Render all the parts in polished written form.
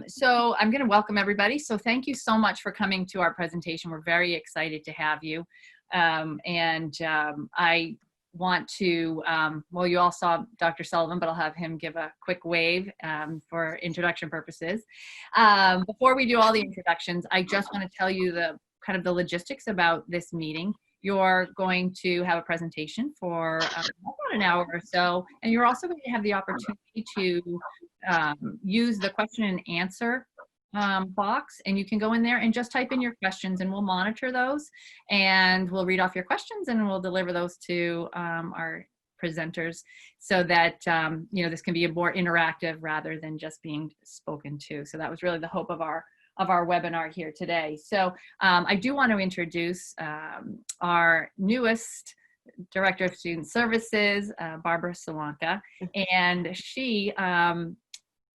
So I'm going to welcome everybody. So thank you so much for coming to our presentation. We're very excited to have you. I want to, well, you all saw Dr. Sullivan, but I'll have him give a quick wave for introduction purposes. Before we do all the introductions, I just want to tell you the kind of the logistics about this meeting. You're going to have a presentation for about an hour or so, and you're also going to have the opportunity to use the question and answer box, and you can go in there and just type in your questions, and we'll monitor those, and we'll read off your questions, and we'll deliver those to our presenters, so that you know, this can be a more interactive rather than just being spoken to. So that was really the hope of our webinar here today. So I do want to introduce our newest Director of Student Services, Barbara Sawanka, and she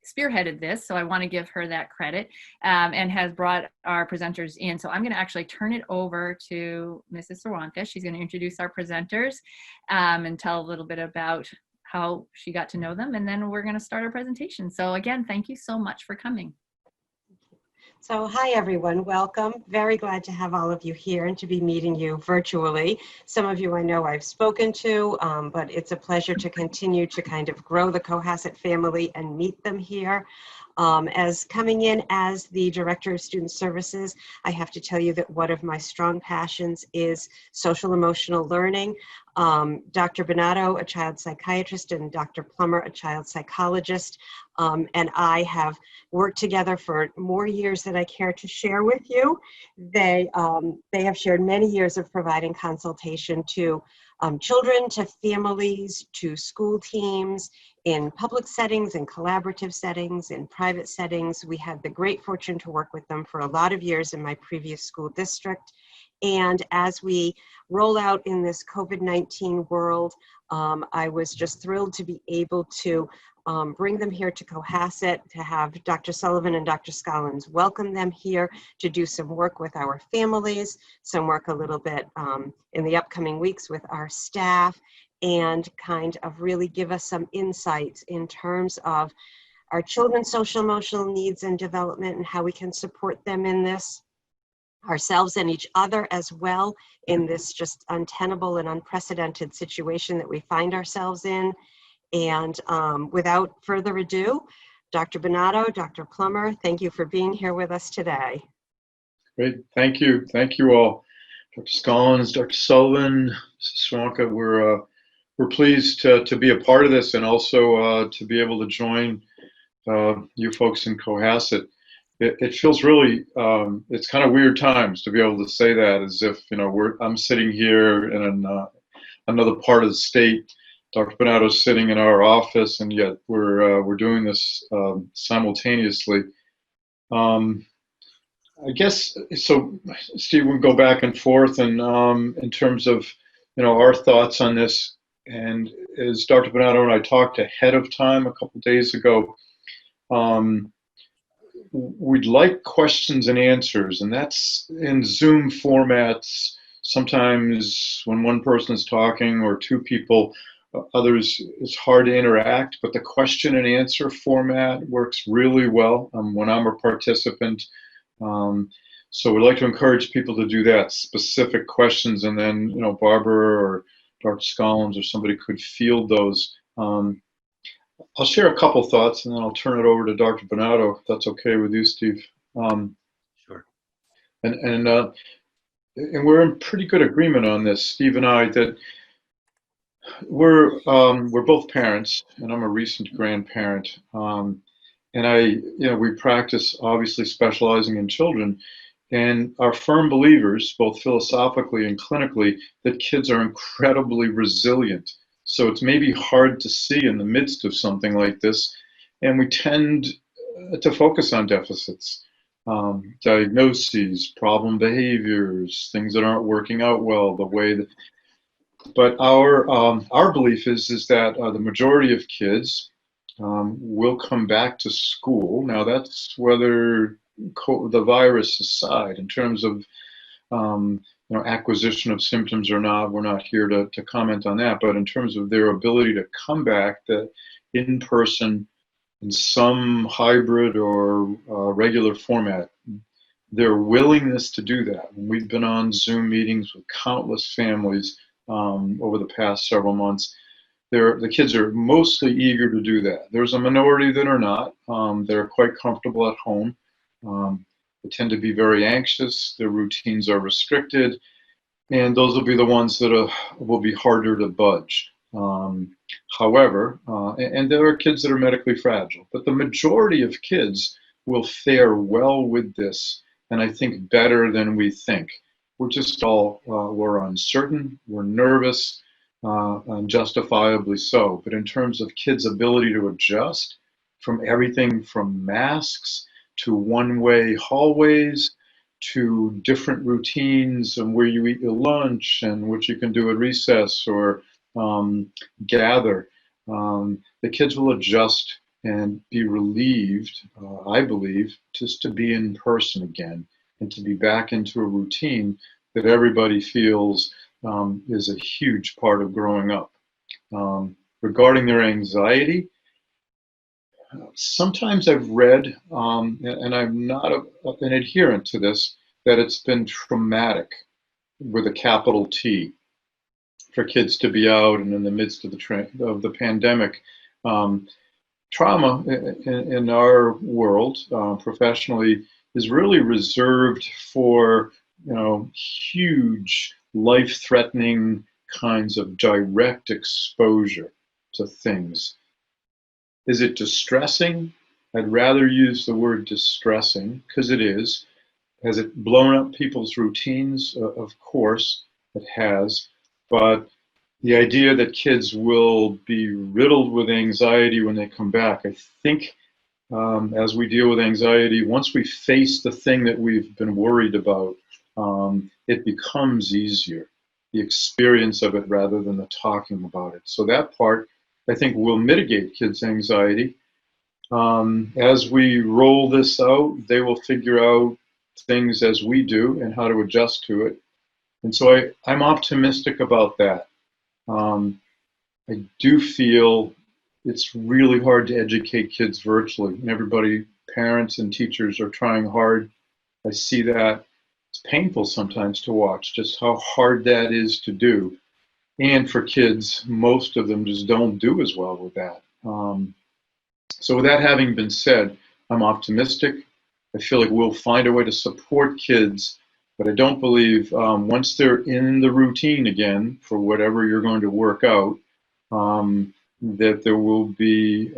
spearheaded this, so I want to give her that credit, and has brought our presenters in. So I'm going to actually turn it over to Mrs. Sawanka. She's going to introduce our presenters and tell a little bit about how she got to know them, and then we're going to start our presentation. So again, thank you so much for coming. So hi everyone, welcome. Very glad to have all of you here and to be meeting you virtually. Some of you I know I've spoken to, but it's a pleasure to continue to kind of grow the Cohasset family and meet them here. As coming in as the Director of Student Services, I have to tell you that one of my strong passions is social emotional learning. Dr. Bonato, a child psychiatrist, and Dr. Plummer, a child psychologist, and I have worked together for more years than I care to share with you. They have shared many years of providing consultation to children, to families, to school teams, in public settings, in collaborative settings, in private settings. We had the great fortune to work with them for a lot of years in my previous school district. And as we roll out in this COVID-19 world, I was just thrilled to be able to bring them here to Cohasset, to have Dr. Sullivan and Dr. Scollins welcome them here to do some work with our families, some work a little bit in the upcoming weeks with our staff, and kind of really give us some insights in terms of our children's social emotional needs and development, and how we can support them in this, ourselves and each other as well, in this just untenable and unprecedented situation that we find ourselves in. And without further ado, Dr. Bonato, Dr. Plummer, thank you for being here with us today. Great, thank you. Thank you all. Dr. Scollins, Dr. Sullivan, Mrs. Sawanka, we're pleased to be a part of this, and also to be able to join you folks in Cohasset. It feels really, it's kind of weird times to be able to say that, as if, you know, I'm sitting here in another part of the state. Dr. Bonato's sitting in our office, and yet we're doing this simultaneously. I guess so. Steve, we'll go back and forth, and in terms of, you know, our thoughts on this. And as Dr. Bonato and I talked ahead of time a couple days ago, we'd like questions and answers, and that's in Zoom formats. Sometimes when one person is talking or two people, others, it's hard to interact, but the question and answer format works really well when I'm a participant. So we'd like to encourage people to do that, specific questions, and then, you know, Barbara or Dr. Scollins or somebody could field those. I'll share a couple thoughts, and then I'll turn it over to Dr. Bonato, if that's okay with you, Steve. Sure. And we're in pretty good agreement on this, Steve and I, that we're both parents, and I'm a recent grandparent. And we practice obviously specializing in children, and are firm believers, both philosophically and clinically, that kids are incredibly resilient. So it's maybe hard to see in the midst of something like this, and we tend to focus on deficits, diagnoses, problem behaviors, things that aren't working out well the way that. But our belief is that the majority of kids will come back to school. Now that's whether the virus aside, in terms of acquisition of symptoms or not, we're not here to comment on that. But in terms of their ability to come back, the in-person in some hybrid or regular format. Their willingness to do that. And we've been on Zoom meetings with countless families over the past several months. The kids are mostly eager to do that. There's a minority that are not. They're quite comfortable at home. They tend to be very anxious. Their routines are restricted, and those will be the ones that will be harder to budge. However, and there are kids that are medically fragile, but the majority of kids will fare well with this, and I think better than we think. We're just all, we're uncertain, we're nervous, and justifiably so. But in terms of kids' ability to adjust from everything from masks to one-way hallways to different routines and where you eat your lunch and what you can do at recess or gather, the kids will adjust and be relieved, I believe, just to be in person again and to be back into a routine that everybody feels is a huge part of growing up. Regarding their anxiety, sometimes I've read, and I'm not an adherent to this, that it's been traumatic with a capital T for kids to be out and in the midst of the pandemic. Trauma in our world, professionally, is really reserved for huge life-threatening kinds of direct exposure to things. Is it distressing? I'd rather use the word distressing because it is. Has it blown up people's routines? Of course it has. But the idea that kids will be riddled with anxiety when they come back, I think as we deal with anxiety, once we face the thing that we've been worried about, it becomes easier, the experience of it rather than the talking about it. So that part, I think, will mitigate kids' anxiety. As we roll this out, they will figure out things as we do and how to adjust to it. And so I'm optimistic about that. I do feel it's really hard to educate kids virtually, and everybody, parents and teachers, are trying hard. I see that. It's painful sometimes to watch just how hard that is to do. And for kids, most of them just don't do as well with that. So with that having been said, I'm optimistic. I feel like we'll find a way to support kids, but I don't believe once they're in the routine again for whatever you're going to work out, that there will be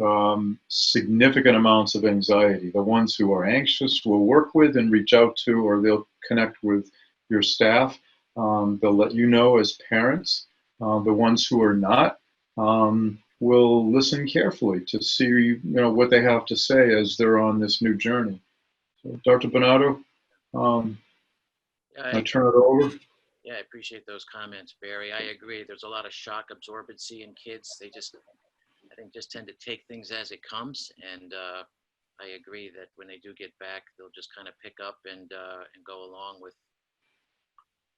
significant amounts of anxiety. The ones who are anxious will work with and reach out to, or they'll connect with your staff. They'll let you know as parents. The ones who are not will listen carefully to see what they have to say as they're on this new journey. So, Dr. Bonato, I turn it over. Yeah, I appreciate those comments, Barry. I agree. There's a lot of shock absorbency in kids. They I think, tend to take things as it comes. And I agree that when they do get back, they'll just kind of pick up and go along with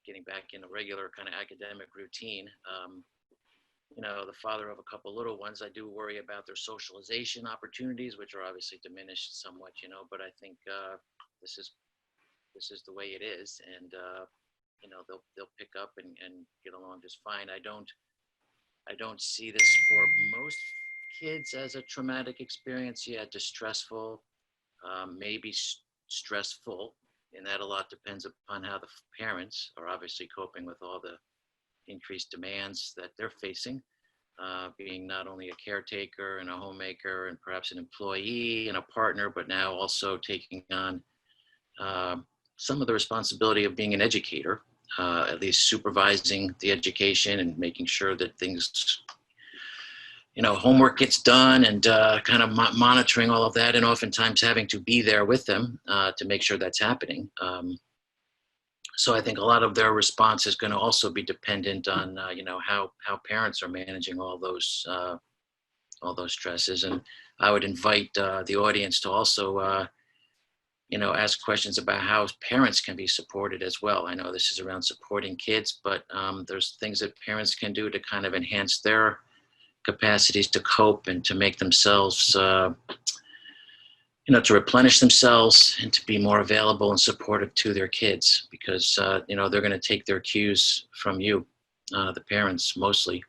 getting back in a regular kind of academic routine. The father of a couple little ones, I do worry about their socialization opportunities, which are obviously diminished somewhat, but I think this is the way it is. And they'll pick up and get along just fine. I don't see this for most kids as a traumatic experience. Yeah, distressful, maybe stressful, and that a lot depends upon how the parents are obviously coping with all the increased demands that they're facing, being not only a caretaker and a homemaker and perhaps an employee and a partner, but now also taking on some of the responsibility of being an educator, at least supervising the education and making sure that things, homework gets done and kind of monitoring all of that, and oftentimes having to be there with them to make sure that's happening. So I think a lot of their response is going to also be dependent on, how parents are managing all those stresses. And I would invite the audience to also ask questions about how parents can be supported as well. I know this is around supporting kids, but there's things that parents can do to kind of enhance their capacities to cope and to make themselves to replenish themselves and to be more available and supportive to their kids, because, they're going to take their cues from you, the parents mostly.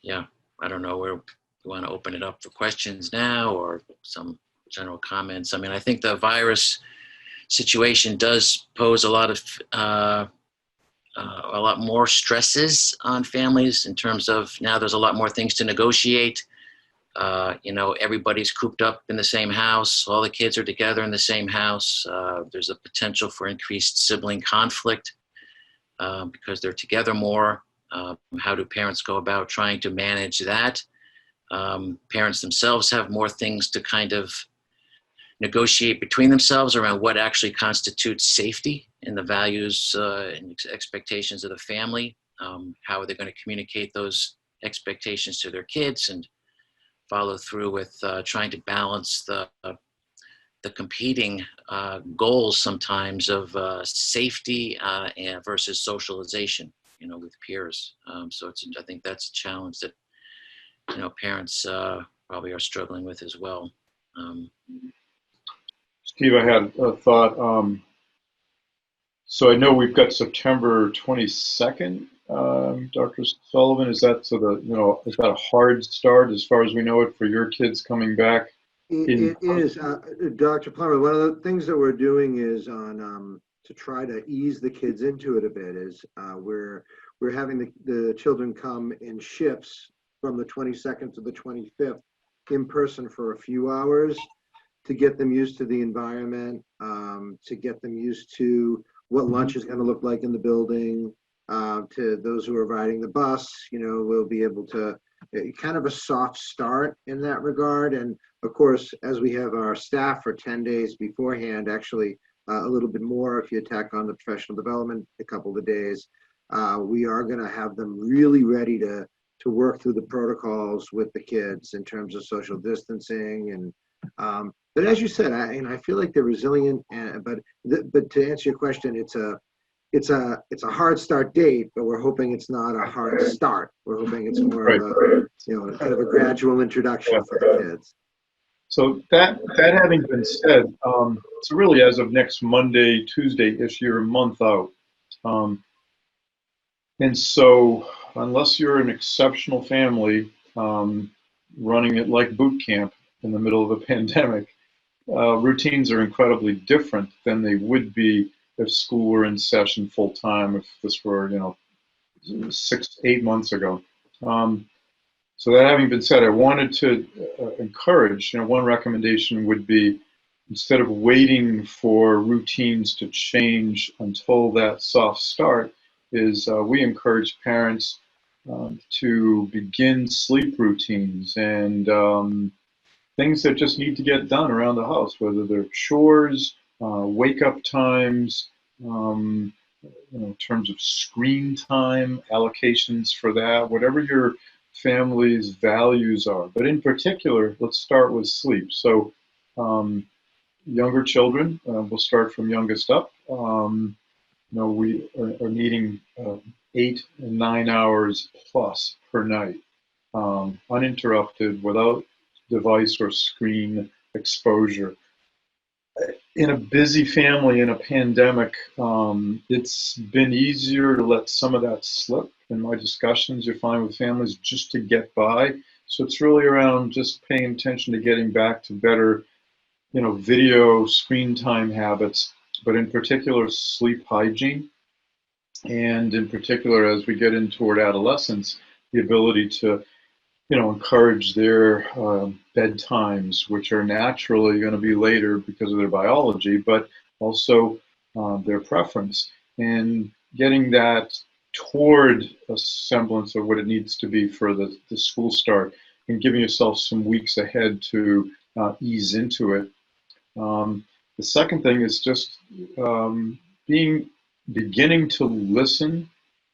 Yeah, I don't know where we want to open it up for questions now or some general comments. I mean, I think the virus situation does pose a lot more stresses on families in terms of now there's a lot more things to negotiate. Everybody's cooped up in the same house. All the kids are together in the same house. There's a potential for increased sibling conflict because they're together more. How do parents go about trying to manage that? Parents themselves have more things to kind of negotiate between themselves around what actually constitutes safety and the values and expectations of the family. How are they going to communicate those expectations to their kids and follow through with trying to balance the competing goals sometimes of safety versus socialization, with peers. So I think that's a challenge that, parents probably are struggling with as well. Steve, I had a thought. So I know we've got September 22nd, Dr. Sullivan. Is that is that a hard start as far as we know it for your kids coming back? It is, Dr. Plummer. One of the things that we're doing is to try to ease the kids into it a bit is we're having the children come in shifts from the 22nd to the 25th in person for a few hours to get them used to the environment, to get them used to what lunch is going to look like in the building. To those who are riding the bus, we'll be able to kind of a soft start in that regard. And of course, as we have our staff for 10 days beforehand, actually a little bit more if you tack on the professional development a couple of days, we are going to have them really ready to work through the protocols with the kids in terms of social distancing. And but as you said, I feel like they're resilient. But to answer your question, it's a hard start date, but we're hoping it's not a hard start. We're hoping it's more of a kind of a gradual introduction for the kids. So that having been said, so really as of next Monday, Tuesday-ish, you're a month out. And so unless you're an exceptional family running it like boot camp in the middle of a pandemic, routines are incredibly different than they would be if school were in session full time, if this were, 6-8 months ago. So that having been said, I wanted to encourage, one recommendation would be instead of waiting for routines to change until that soft start, is we encourage parents to begin sleep routines and things that just need to get done around the house, whether they're chores, wake up times, in terms of screen time, allocations for that, whatever your family's values are. But in particular, let's start with sleep. So younger children, we'll start from youngest up. We are needing 8 and 9 hours plus per night, uninterrupted, without device or screen exposure. In a busy family, in a pandemic, it's been easier to let some of that slip. In my discussions, you find with families just to get by. So it's really around just paying attention to getting back to better, video screen time habits, but in particular, sleep hygiene. And in particular, as we get in toward adolescence, the ability to encourage their bedtimes, which are naturally going to be later because of their biology, but also their preference, and getting that toward a semblance of what it needs to be for the school start, and giving yourself some weeks ahead to ease into it. The second thing is just beginning to listen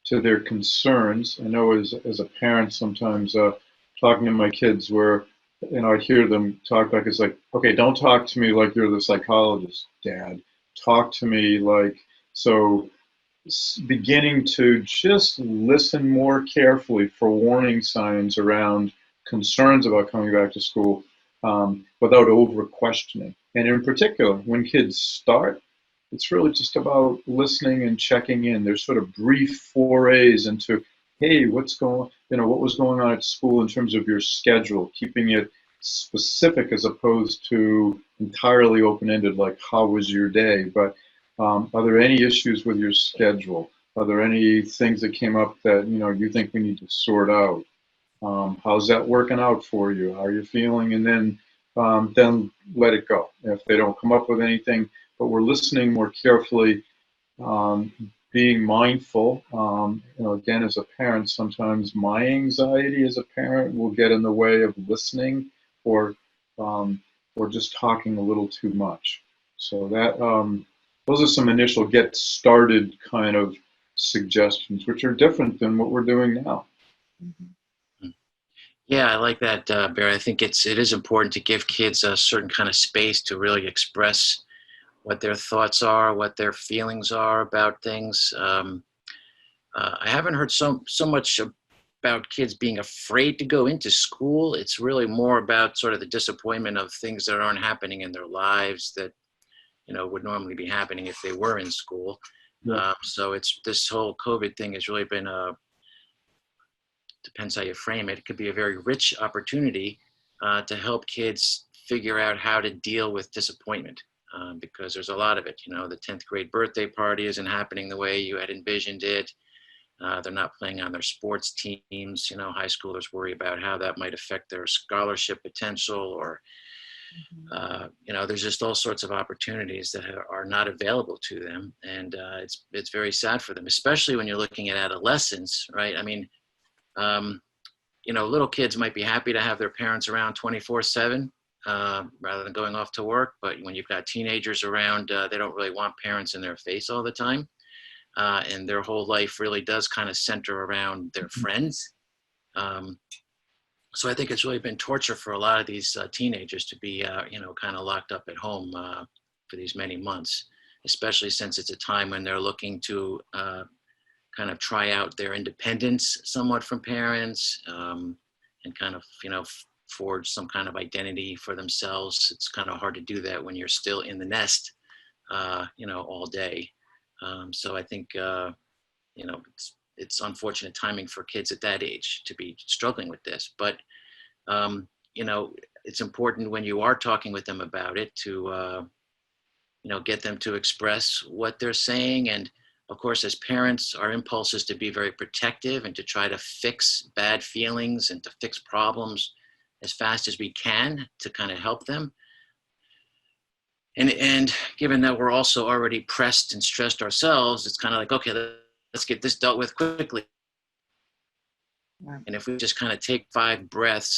to their concerns. I know as a parent sometimes talking to my kids where, I'd hear them talk like, it's like, okay, don't talk to me like you're the psychologist, Dad. Talk to me like, so beginning to just listen more carefully for warning signs around concerns about coming back to school without over questioning. And in particular, when kids start, it's really just about listening and checking in. There's sort of brief forays into, hey, what was going on at school in terms of your schedule, keeping it specific as opposed to entirely open-ended, like how was your day? But are there any issues with your schedule? Are there any things that came up that you think we need to sort out? How's that working out for you? How are you feeling? And then let it go. If they don't come up with anything, but we're listening more carefully, being mindful. Again, as a parent, sometimes my anxiety as a parent will get in the way of listening or just talking a little too much. So that those are some initial get started kind of suggestions, which are different than what we're doing now. Yeah, I like that, Barry. I think it is important to give kids a certain kind of space to really express what their thoughts are, what their feelings are about things. I haven't heard so much about kids being afraid to go into school. It's really more about sort of the disappointment of things that aren't happening in their lives that would normally be happening if they were in school. Yeah. So it's this whole COVID thing has really been depends how you frame it. It could be a very rich opportunity to help kids figure out how to deal with disappointment. Because there's a lot of it, the 10th grade birthday party isn't happening the way you had envisioned it. They're not playing on their sports teams. High schoolers worry about how that might affect their scholarship potential, or, there's just all sorts of opportunities that are not available to them. And it's very sad for them, especially when you're looking at adolescents, right? I mean, little kids might be happy to have their parents around 24/7. Rather than going off to work. But when you've got teenagers around, they don't really want parents in their face all the time. And their whole life really does kind of center around their friends. So I think it's really been torture for a lot of these teenagers to be, kind of locked up at home for these many months, especially since it's a time when they're looking to kind of try out their independence somewhat from parents and kind of, forge some kind of identity for themselves. It's kind of hard to do that when you're still in the nest, all day. So I think, it's unfortunate timing for kids at that age to be struggling with this. But, it's important when you are talking with them about it to, get them to express what they're saying. And of course, as parents, our impulse is to be very protective and to try to fix bad feelings and to fix problems as fast as we can to kind of help them. And given that we're also already pressed and stressed ourselves, it's kind of like, okay, let's get this dealt with quickly. Wow. And if we just kind of take 5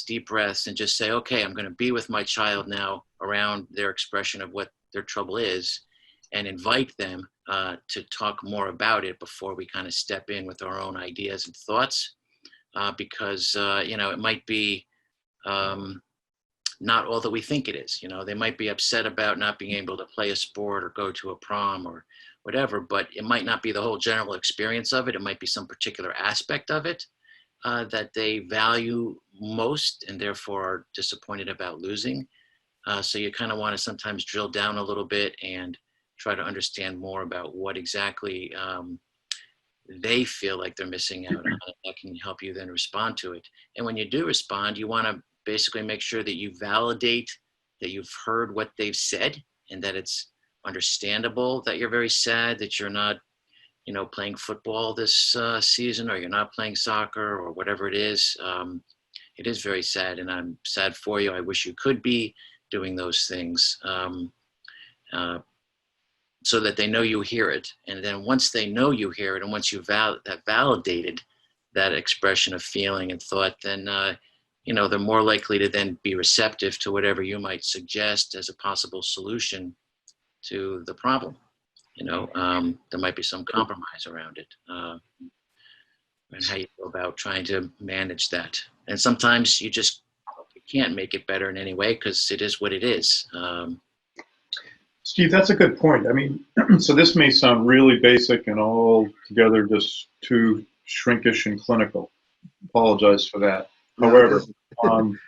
deep breaths, and just say, okay, I'm going to be with my child now around their expression of what their trouble is, and invite them to talk more about it before we kind of step in with our own ideas and thoughts, because, it might be not all that we think it is. They might be upset about not being able to play a sport or go to a prom or whatever, but it might not be the whole general experience of it. It might be some particular aspect of it that they value most and therefore are disappointed about losing. So you kind of want to sometimes drill down a little bit and try to understand more about what exactly they feel like they're missing out on. That can help you then respond to it. And when you do respond, you want to basically make sure that you validate that you've heard what they've said and that it's understandable that you're very sad that you're not, playing football this season, or you're not playing soccer or whatever it is. It is very sad, and I'm sad for you. I wish you could be doing those things so that they know you hear it. And then once they know you hear it, and once you've validated that expression of feeling and thought, then they're more likely to then be receptive to whatever you might suggest as a possible solution to the problem. There might be some compromise around it, and how you go about trying to manage that. And sometimes you can't make it better in any way because it is what it is. Steve, that's a good point. I mean, so this may sound really basic and all together just too shrinkish and clinical. Apologize for that. No, it However, doesn't.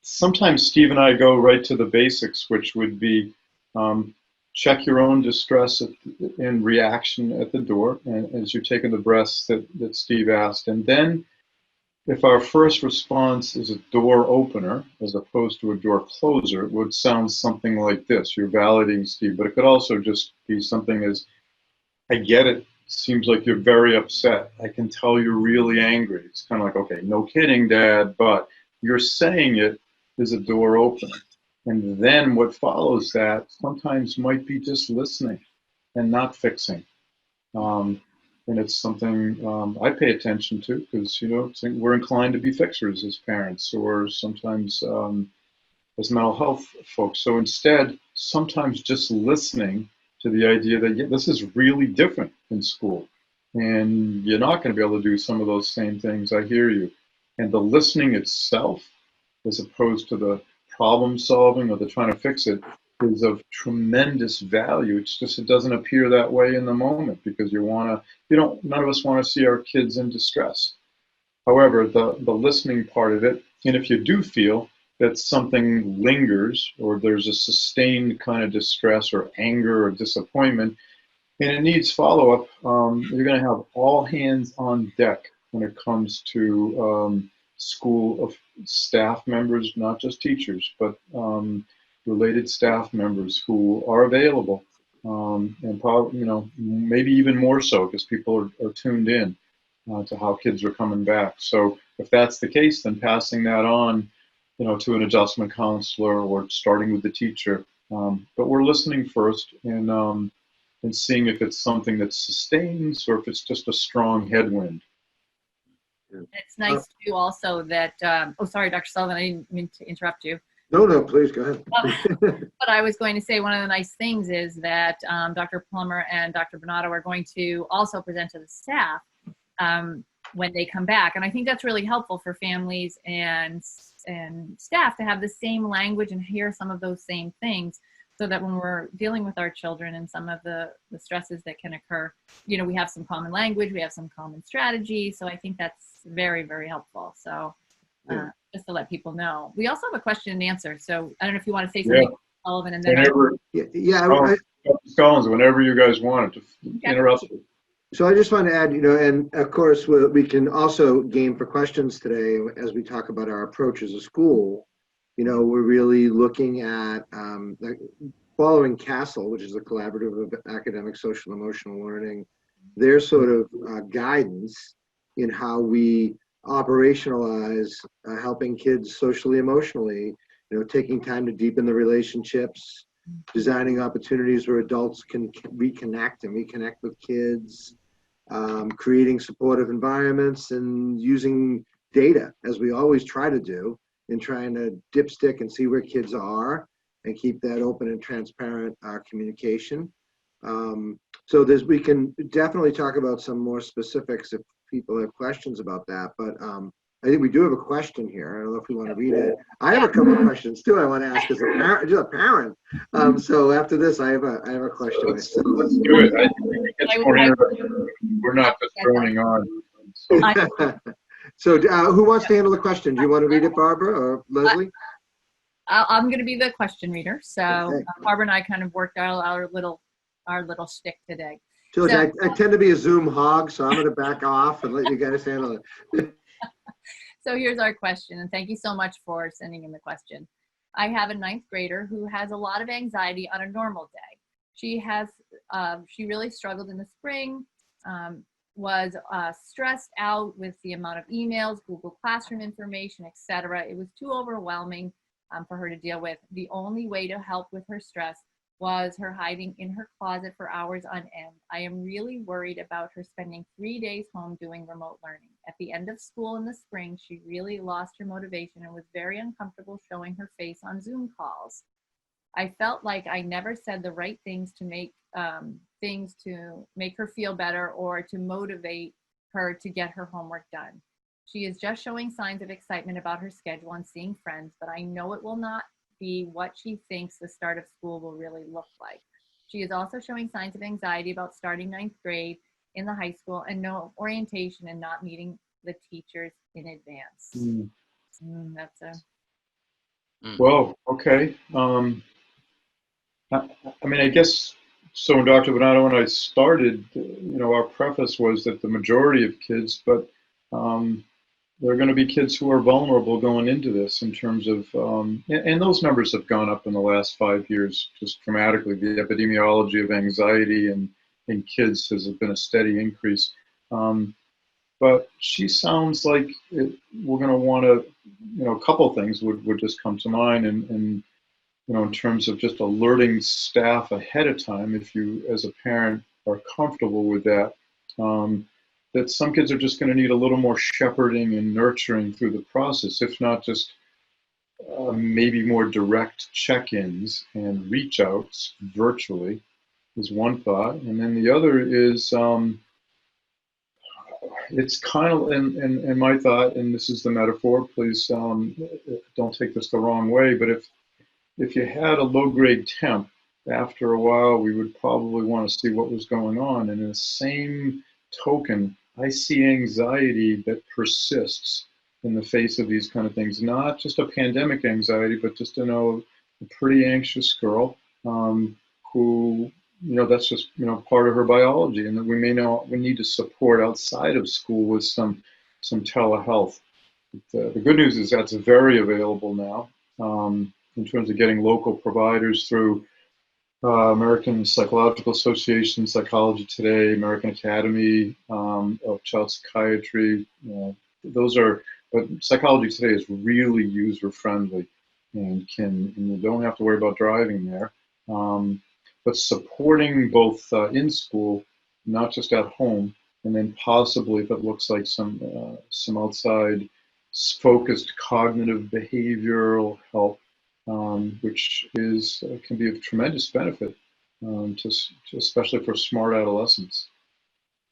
sometimes Steve and I go right to the basics, which would be check your own distress in reaction at the door, and as you're taking the breaths that Steve asked. And then if our first response is a door opener as opposed to a door closer, it would sound something like this. You're validating Steve, but it could also just be something as, I get it. Seems like you're very upset. I can tell you're really angry. It's kind of like, okay, no kidding, Dad, but you're saying it is a door opener. And then what follows that sometimes might be just listening and not fixing. Um, and it's something I pay attention to because, we're inclined to be fixers as parents or sometimes as mental health folks. So instead, sometimes just listening to the idea that, yeah, this is really different in school. And you're not going to be able to do some of those same things. I hear you. And the listening itself, as opposed to the problem solving or the trying to fix it, is of tremendous value. It's just, it doesn't appear that way in the moment because none of us want to see our kids in distress. However, the listening part of it, and if you do feel that something lingers or there's a sustained kind of distress or anger or disappointment, and it needs follow-up, you're going to have all hands on deck when it comes to school of staff members, not just teachers, but related staff members who are available, and probably, maybe even more so because people are tuned in to how kids are coming back. So if that's the case, then passing that on, to an adjustment counselor or starting with the teacher. But we're listening first and seeing if it's something that sustains or if it's just a strong headwind. It's nice too also that, sorry, Dr. Sullivan, I didn't mean to interrupt you. No, please go ahead. But I was going to say one of the nice things is that Dr. Plummer and Dr. Bonato are going to also present to the staff when they come back. And I think that's really helpful for families and staff to have the same language and hear some of those same things so that when we're dealing with our children and some of the stresses that can occur, we have some common language, we have some common strategy. So I think that's very, very helpful. So just to let people know. We also have a question and answer. So I don't know if you want to say something, Sullivan, and then Collins, whenever you guys want to interrupt. So I just want to add, and of course we can also game for questions today as we talk about our approach as a school. We're really looking at following CASEL, which is the Collaborative of Academic, Social, Emotional Learning, their sort of guidance in how we operationalize helping kids socially, emotionally, taking time to deepen the relationships, designing opportunities where adults can reconnect with kids, creating supportive environments, and using data, as we always try to do, in trying to dipstick and see where kids are and keep that open and transparent communication. So we can definitely talk about some more specifics if people have questions about that, but I think we do have a question here. I don't know if we want to read it. I have a couple of questions too I want to ask as a parent. So after this, I have a question. Let's do it. I think it gets more interesting. We're not just droning on. So who wants to handle the question? Do you want to read it, Barbara or Leslie? I'm going to be the question reader. So Okay. Barbara and I kind of worked out our little shtick today. So I tend to be a Zoom hog, so I'm going to back off and let you guys handle it. So here's our question, and thank you so much for sending in the question. I have a 9th grader who has a lot of anxiety on a normal day. She really struggled in the spring, was stressed out with the amount of emails, Google Classroom information, etc. It was too overwhelming for her to deal with. The only way to help with her stress was her hiding in her closet for hours on end. I am really worried about her spending 3 days home doing remote learning. At the end of school in the spring, she really lost her motivation and was very uncomfortable showing her face on Zoom calls. I felt like I never said the right things to make her feel better or to motivate her to get her homework done. She is just showing signs of excitement about her schedule and seeing friends, but I know it will not be what she thinks the start of school will really look like. She is also showing signs of anxiety about starting 9th grade in the high school and no orientation and not meeting the teachers in advance. That's a Well, okay. I mean, I guess so. Dr. Bernardo, when I started, our preface was that the majority of kids, but there are going to be kids who are vulnerable going into this in terms of, and those numbers have gone up in the last 5 years just dramatically. The epidemiology of anxiety in kids has been a steady increase. But she sounds like we're going to want to, a couple of things would just come to mind, and in terms of just alerting staff ahead of time, if you, as a parent, are comfortable with that, that some kids are just going to need a little more shepherding and nurturing through the process, if not just maybe more direct check-ins and reach-outs virtually, is one thought. And then the other is, it's kind of, and my thought, and this is the metaphor, please don't take this the wrong way, but if you had a low-grade temp, after a while, we would probably want to see what was going on. And in the same token, I see anxiety that persists in the face of these kind of things. Not just a pandemic anxiety, but just a pretty anxious girl who, that's just, part of her biology, and that we need to support outside of school with some telehealth. The good news is that's very available now. In terms of getting local providers through American Psychological Association, Psychology Today, American Academy of Child Psychiatry. But Psychology Today is really user-friendly, and you don't have to worry about driving there. But supporting both in school, not just at home, and then possibly, if it looks like some outside focused cognitive behavioral help, which can be of tremendous benefit, especially for smart adolescents.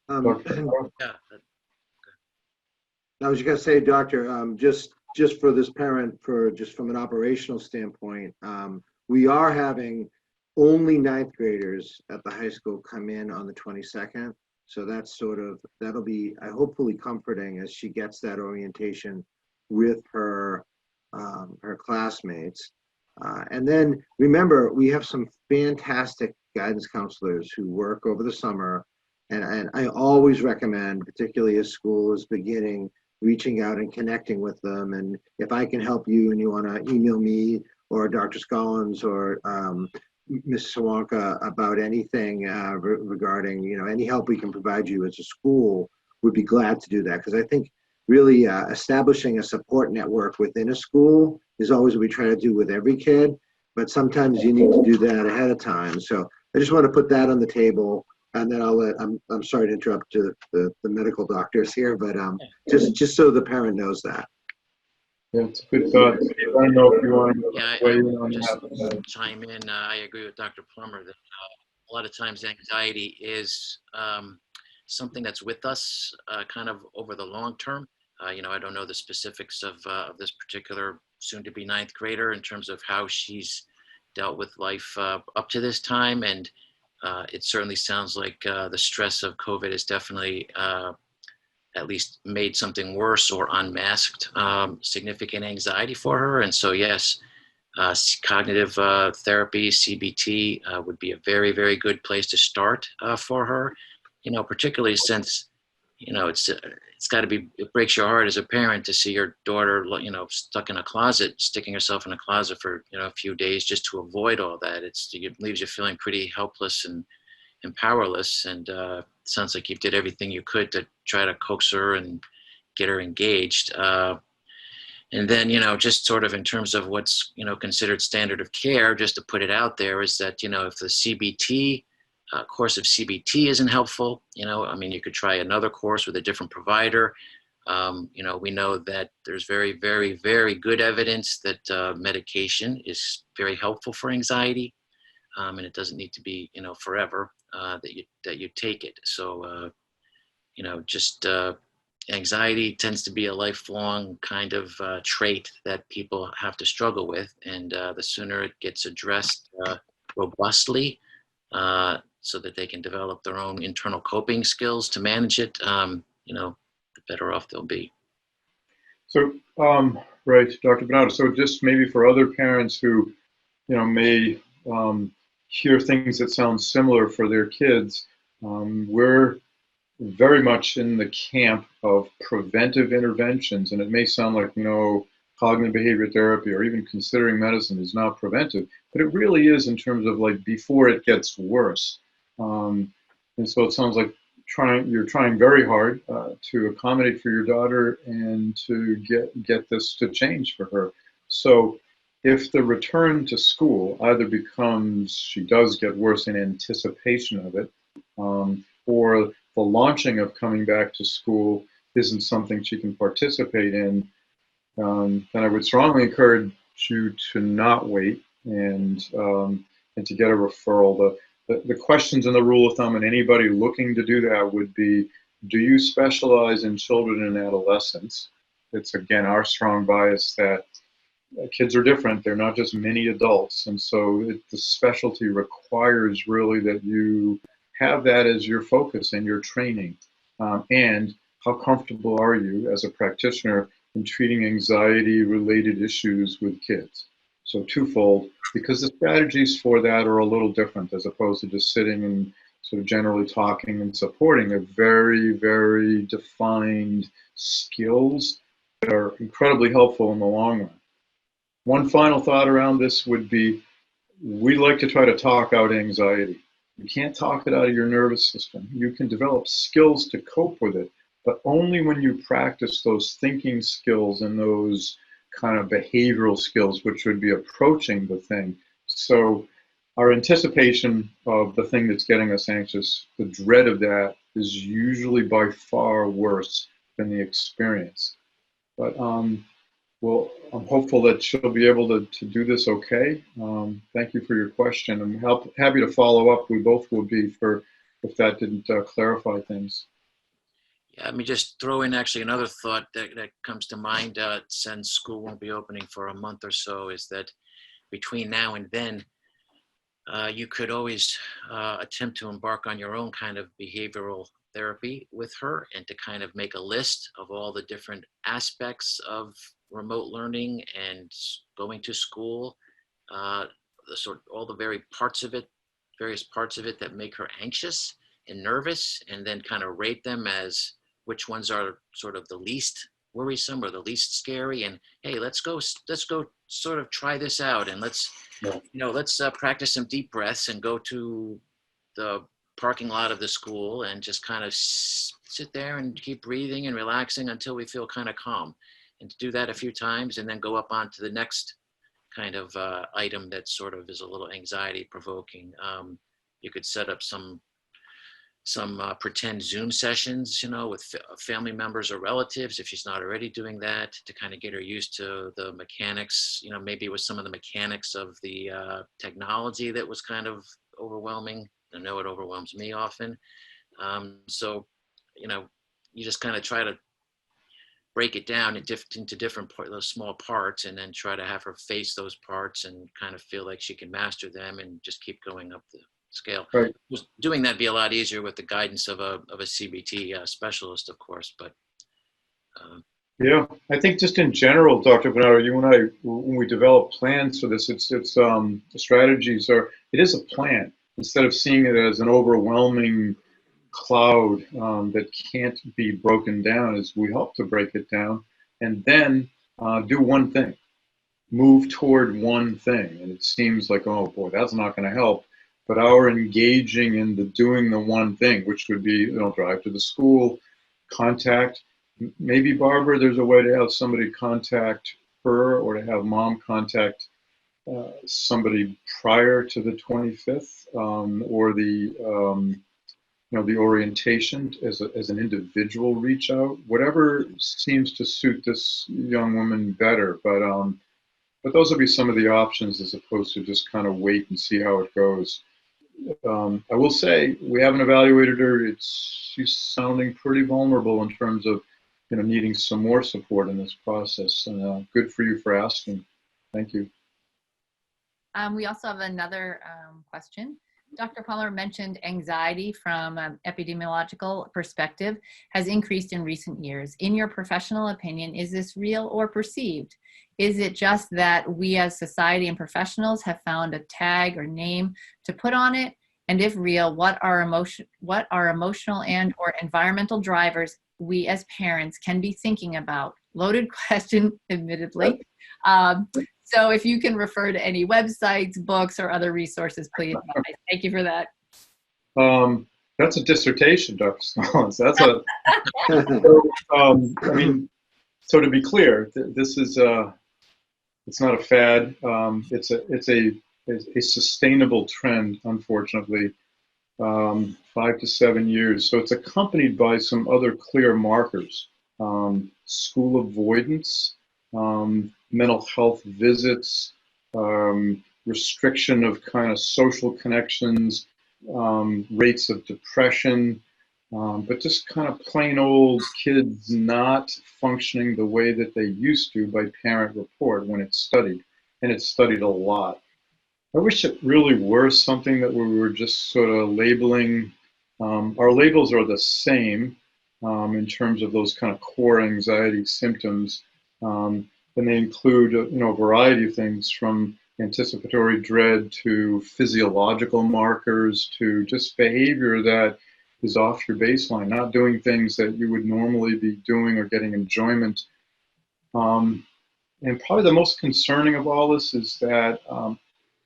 Yeah, Yeah, I was just going to say, Doctor, just for this parent, just from an operational standpoint, we are having only ninth graders at the high school come in on the 22nd. So that'll be hopefully comforting as she gets that orientation with her classmates. And then remember, we have some fantastic guidance counselors who work over the summer. And I always recommend, particularly as school is beginning, reaching out and connecting with them. And if I can help you and you want to email me or Dr. Scollins or Ms. Sawanka about anything regarding, any help we can provide you as a school, would be glad to do that. Because I think really establishing a support network within a school is always what we try to do with every kid, but sometimes you need to do that ahead of time. So I just want to put that on the table, and then I'm sorry to interrupt the medical doctors here, but just so the parent knows that. Yeah, it's a good thought. I don't know if you want to weigh in on just that. chime in. I agree with Dr. Plummer that a lot of times anxiety is something that's with us kind of over the long term. I don't know the specifics of this particular soon-to-be ninth grader in terms of how she's dealt with life up to this time. And it certainly sounds like the stress of COVID has definitely at least made something worse or unmasked significant anxiety for her. And so, yes, cognitive therapy, CBT, would be a very, very good place to start for her, particularly since, it's got to be, it breaks your heart as a parent to see your daughter, stuck in a closet, sticking herself in a closet for, a few days just to avoid all that. It leaves you feeling pretty helpless and powerless. And it sounds like you did everything you could to try to coax her and get her engaged. And then, just sort of in terms of what's, considered standard of care, just to put it out there, is that, if the CBT, course of CBT isn't helpful, you could try another course with a different provider. We know that there's very, very, very good evidence that medication is very helpful for anxiety. And it doesn't need to be, forever that you take it. So, anxiety tends to be a lifelong kind of trait that people have to struggle with. And the sooner it gets addressed robustly so that they can develop their own internal coping skills to manage it, the better off they'll be. So, right, Dr. Bernardo. So just maybe for other parents who, may hear things that sound similar for their kids, we're very much in the camp of preventive interventions. And it may sound like, cognitive behavior therapy or even considering medicine is not preventive, but it really is in terms of like before it gets worse. And so it sounds like you're trying very hard to accommodate for your daughter and to get this to change for her. So if the return to school either becomes she does get worse in anticipation of it, or the launching of coming back to school isn't something she can participate in, then I would strongly encourage you to not wait and to get a referral. The questions in the rule of thumb, and anybody looking to do that would be, do you specialize in children and adolescents? It's, again, our strong bias that kids are different. They're not just mini adults. And so the specialty requires really that you have that as your focus in your training. And how comfortable are you as a practitioner in treating anxiety-related issues with kids? So twofold, because the strategies for that are a little different as opposed to just sitting and sort of generally talking and supporting. They're very, very defined skills that are incredibly helpful in the long run. One final thought around this would be, we like to try to talk out anxiety. You can't talk it out of your nervous system. You can develop skills to cope with it, but only when you practice those thinking skills and those kind of behavioral skills, which would be approaching the thing. So our anticipation of the thing that's getting us anxious, the dread of that is usually by far worse than the experience. But well, I'm hopeful that she'll be able to do this okay. Thank you for your question. I'm happy to follow up. We both will be if that didn't clarify things. Yeah, let me just throw in actually another thought that comes to mind since school won't be opening for a month or so, is that between now and then, you could always attempt to embark on your own kind of behavioral therapy with her and to kind of make a list of all the different aspects of remote learning and going to school, all the various parts of it that make her anxious and nervous, and then kind of rate them as which ones are sort of the least worrisome or the least scary. And hey, let's go sort of try this out, and let's practice some deep breaths and go to the parking lot of the school and just kind of sit there and keep breathing and relaxing until we feel kind of calm. And to do that a few times and then go up onto the next kind of item that sort of is a little anxiety provoking. You could set up some pretend Zoom sessions, with family members or relatives, if she's not already doing that, to kind of get her used to the mechanics, maybe with some of the mechanics of the technology that was kind of overwhelming. I know it overwhelms me often. So, you just kind of try to break it down into different those small parts, and then try to have her face those parts and kind of feel like she can master them and just keep going up the scale. Right. Doing that'd be a lot easier with the guidance of a CBT specialist, of course. But yeah, I think just in general, Dr. Bernardo, you and I, when we develop plans for this, it's the strategies are, it is a plan instead of seeing it as an overwhelming cloud that can't be broken down. As we help to break it down and then do one thing, move toward one thing. And it seems like, oh boy, that's not going to help. But our engaging in doing the one thing, which would be, drive to the school, contact, maybe Barbara, there's a way to have somebody contact her or to have mom contact somebody prior to the 25th or the orientation as an individual reach out, whatever seems to suit this young woman better. But those will be some of the options as opposed to just kind of wait and see how it goes. I will say we haven't evaluated her. She's sounding pretty vulnerable in terms of needing some more support in this process. And good for you for asking. Thank you. We also have another question Dr. Palmer mentioned anxiety from an epidemiological perspective has increased in recent years. In your professional opinion, is this real or perceived? Is it just that we as society and professionals have found a tag or name to put on it? And if real, what are emotional and or environmental drivers we as parents can be thinking about? Loaded question, admittedly. So if you can refer to any websites, books, or other resources, please. Thank you for that. That's a dissertation, Dr. Stallings. That's a, I mean, so to be clear, this is it's not a fad. It's a sustainable trend, unfortunately, 5 to 7 years. So it's accompanied by some other clear markers: school avoidance, mental health visits, restriction of kind of social connections, rates of depression, but just kind of plain old kids not functioning the way that they used to by parent report when it's studied, and it's studied a lot. I wish it really were something that we were just sort of labeling. Our labels are the same in terms of those kind of core anxiety symptoms, and they include a variety of things from anticipatory dread to physiological markers to just behavior that is off your baseline, not doing things that you would normally be doing or getting enjoyment. And probably the most concerning of all this is that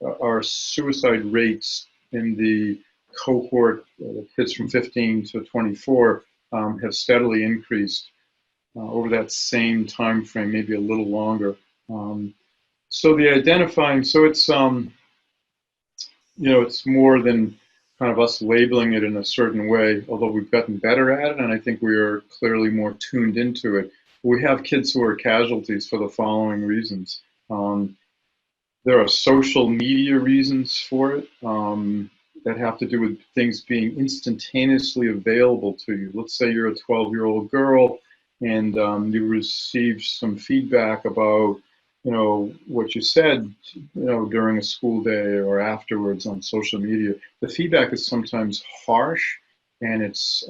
our suicide rates in the cohort, kids from 15 to 24, have steadily increased over that same time frame, maybe a little longer. So the identifying, so it's it's more than kind of us labeling it in a certain way, although we've gotten better at it, and I think we are clearly more tuned into it. We have kids who are casualties for the following reasons. There are social media reasons for it that have to do with things being instantaneously available to you. Let's say you're a 12-year-old girl and you receive some feedback about what you said, during a school day or afterwards on social media. The feedback is sometimes harsh, and it's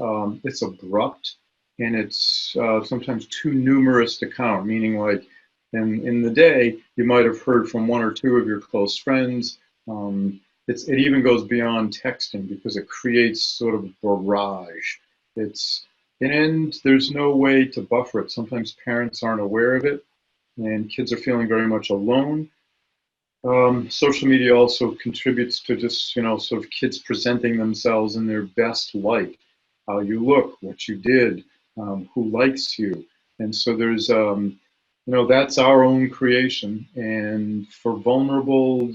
abrupt, and it's sometimes too numerous to count. Meaning, like in the day, you might have heard from one or two of your close friends. It even goes beyond texting because it creates sort of barrage. And there's no way to buffer it. Sometimes parents aren't aware of it, and kids are feeling very much alone. Social media also contributes to just, sort of kids presenting themselves in their best light. How you look, what you did, who likes you. And so there's, that's our own creation. And for vulnerable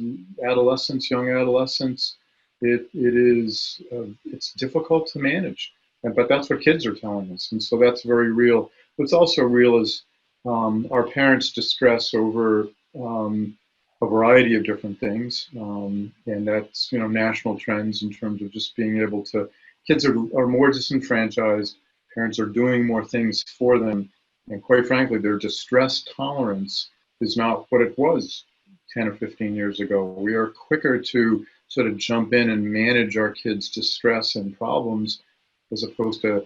adolescents, young adolescents, it's difficult to manage. But that's what kids are telling us. And so that's very real. What's also real is our parents' distress over a variety of different things, and that's national trends in terms of just being able to. Kids are more disenfranchised. Parents are doing more things for them, and quite frankly, their distress tolerance is not what it was 10 or 15 years ago. We are quicker to sort of jump in and manage our kids' distress and problems, as opposed to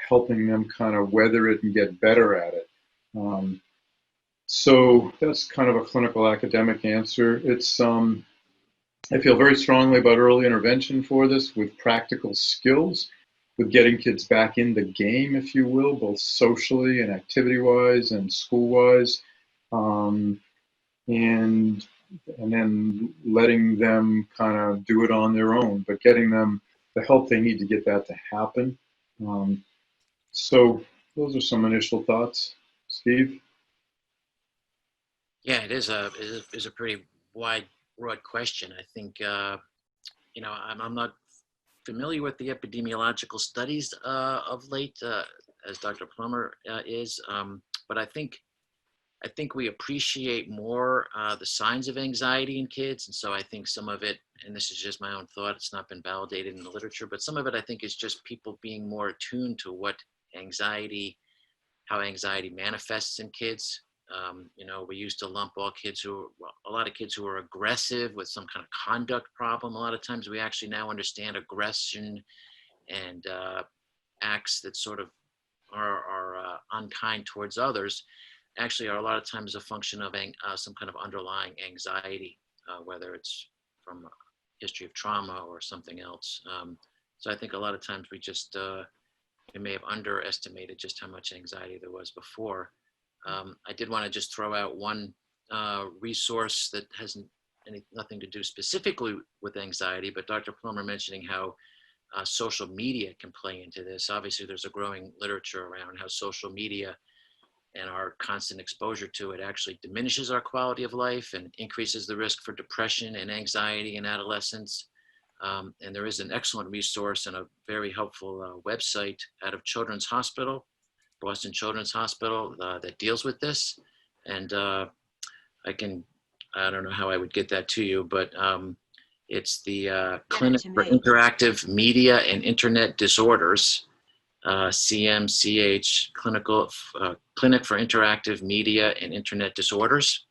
helping them kind of weather it and get better at it. So that's kind of a clinical academic answer. It's I feel very strongly about early intervention for this with practical skills, with getting kids back in the game, if you will, both socially and activity-wise and school-wise, and then letting them kind of do it on their own, but getting them the help they need to get that to happen. So those are some initial thoughts. Steve? Yeah, it is a pretty wide, broad question. I think, I'm not familiar with the epidemiological studies of late, as Dr. Plummer is, but I think we appreciate more the signs of anxiety in kids, and so I think some of it, and this is just my own thought, it's not been validated in the literature, but some of it I think is just people being more attuned to how anxiety manifests in kids. You know, we used to lump all kids a lot of kids who are aggressive with some kind of conduct problem. A lot of times we actually now understand aggression and acts that sort of are unkind towards others actually are a lot of times a function of some kind of underlying anxiety, whether it's from a history of trauma or something else. So I think a lot of times we may have underestimated just how much anxiety there was before. I did want to just throw out one resource that hasn't nothing to do specifically with anxiety, but Dr. Plummer mentioning how social media can play into this. Obviously, there's a growing literature around how social media and our constant exposure to it actually diminishes our quality of life and increases the risk for depression and anxiety in adolescents. And there is an excellent resource and a very helpful website out of Children's Hospital, Boston Children's Hospital, that deals with this. And I don't know how I would get that to you, but it's the Clinic for Interactive Media and Internet Disorders, CMCH, Clinic for Interactive Media and Internet Disorders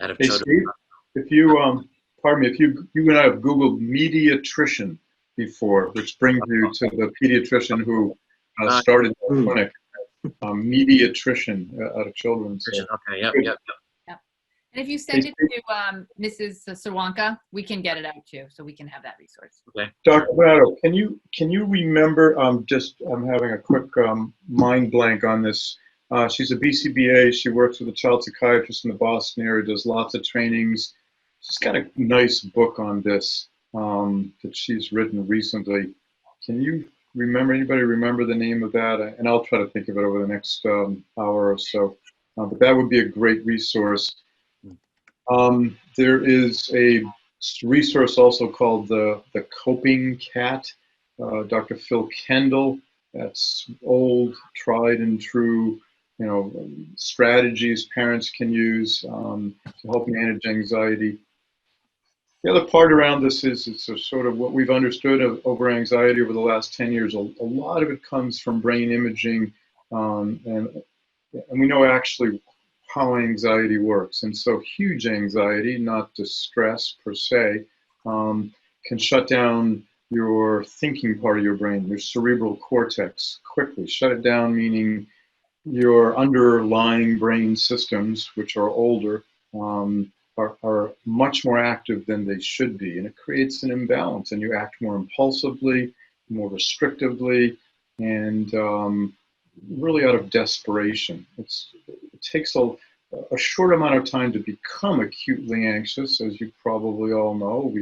out of Hey, Children's. Steve, if you, pardon me, if you and I have Googled mediatrician before, which brings you to the pediatrician who started the clinic, mediatrician out of Children's. So. Okay, yep. And if you send it to Mrs. Sawanka, we can get it out too, so we can have that resource. Okay. Dr. Vado, can you remember? I'm having a quick mind blank on this. She's a BCBA. She works with a child psychiatrist in the Boston area. Does lots of trainings. She's got a nice book on this that she's written recently. Can you remember? Anybody remember the name of that? And I'll try to think of it over the next hour or so. But that would be a great resource. There is a resource also called the Coping Cat, Dr. Phil Kendall. That's old, tried and true, strategies parents can use to help manage anxiety. The other part around this is it's sort of what we've understood over anxiety over the last 10 years. A lot of it comes from brain imaging, and we know actually how anxiety works. And so huge anxiety, not distress per se, can shut down your thinking part of your brain, your cerebral cortex, quickly. Shut it down, meaning your underlying brain systems, which are older, are much more active than they should be. And it creates an imbalance, and you act more impulsively, more restrictively, and really out of desperation. It takes a short amount of time to become acutely anxious, as you probably all know.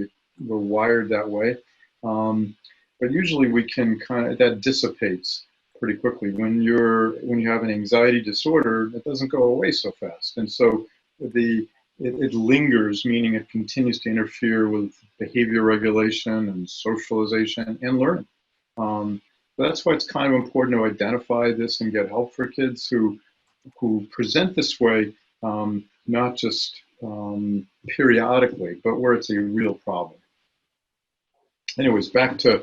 We're wired that way. But usually we can that dissipates pretty quickly. When you have an anxiety disorder, it doesn't go away so fast. And so it lingers, meaning it continues to interfere with behavior regulation and socialization and learning. That's why it's kind of important to identify this and get help for kids who present this way, not just periodically, but where it's a real problem. Anyways, back to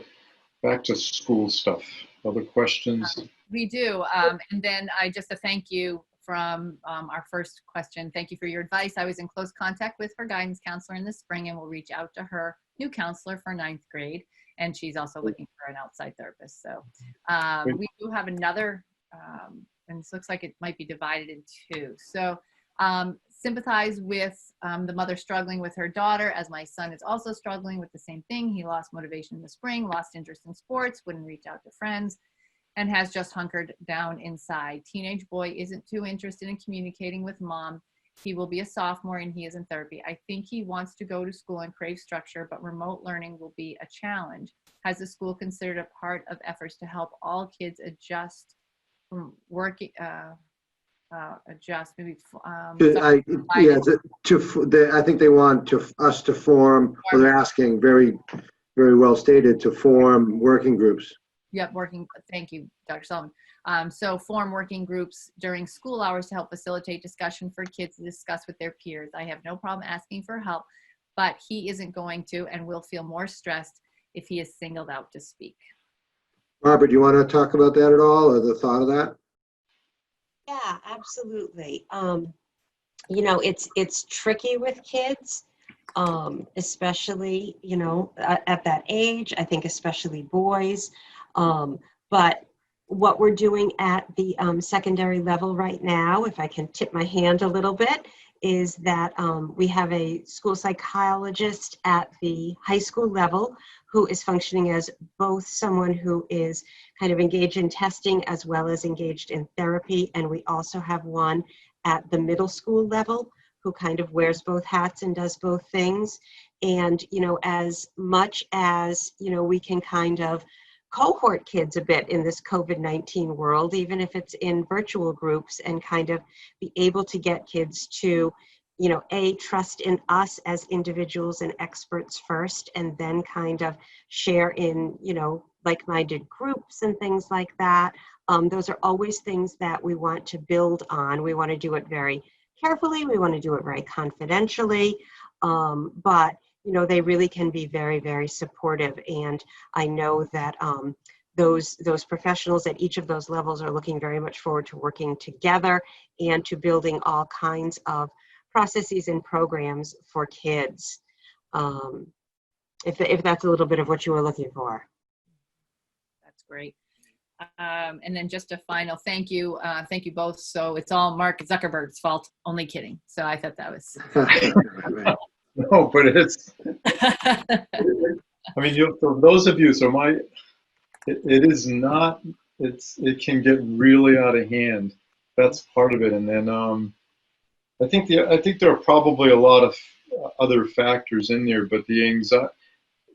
school stuff. Other questions? We do, and then just a thank you from our first question. Thank you for your advice. I was in close contact with her guidance counselor in the spring, and will reach out to her new counselor for 9th grade. And she's also looking for an outside therapist. So we do have another, and this looks like it might be divided in two. So sympathize with the mother struggling with her daughter, as my son is also struggling with the same thing. He lost motivation in the spring, lost interest in sports, wouldn't reach out to friends, and has just hunkered down inside. Teenage boy isn't too interested in communicating with mom. He will be a sophomore and he is in therapy. I think he wants to go to school and crave structure, but remote learning will be a challenge. Has the school considered a part of efforts to help all kids adjust from working, adjust maybe? I think they want us to form, or they're asking very, very well stated, to form working groups. Yep, thank you, Dr. Sullivan. So form working groups during school hours to help facilitate discussion for kids to discuss with their peers. I have no problem asking for help, but he isn't going to and will feel more stressed if he is singled out to speak. Barbara, do you want to talk about that at all, or the thought of that? Yeah, absolutely. you know, it's tricky with kids, especially, you know, at that age, I think especially boys. But what we're doing at the secondary level right now, if I can tip my hand a little bit, is that we have a school psychologist at the high school level who is functioning as both someone who is kind of engaged in testing as well as engaged in therapy. And we also have one at the middle school level who kind of wears both hats and does both things. And, you know, as much as, you know, we can kind of cohort kids a bit in this COVID-19 world, even if it's in virtual groups, and kind of be able to get kids to, you know, trust in us as individuals and experts first, and then kind of share in, you know, like-minded groups and things like that. Those are always things that we want to build on. We want to do it very carefully. We want to do it very confidentially. But you know, they really can be very, very supportive. And I know that those professionals at each of those levels are looking very much forward to working together and to building all kinds of processes and programs for kids. If that's a little bit of what you were looking for. That's great. And then just a final thank you both. So it's all Mark Zuckerberg's fault. Only kidding. So I thought that was. No, but it's, I mean, for those of you, so it is not, it can get really out of hand. That's part of it. And then I think there are probably a lot of other factors in there, but the anxiety,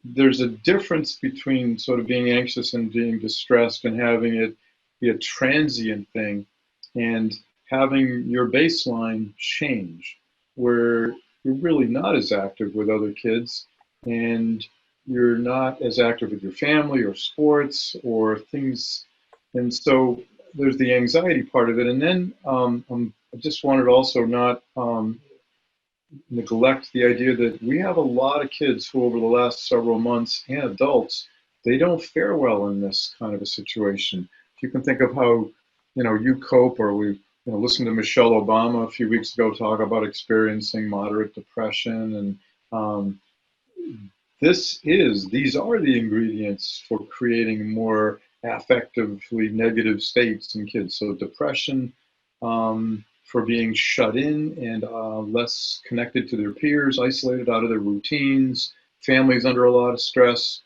there's a difference between sort of being anxious and being distressed and having it be a transient thing and having your baseline change where you're really not as active with other kids and you're not as active with your family or sports or things. And so there's the anxiety part of it. And then I just wanted to also not neglect the idea that we have a lot of kids who over the last several months and adults, they don't fare well in this kind of a situation. If you can think of how, you know, you cope, or we, you know, listened to Michelle Obama a few weeks ago talk about experiencing moderate depression. And these are the ingredients for creating more affectively negative states in kids. So depression, for being shut in and less connected to their peers, isolated out of their routines, families under a lot of stress.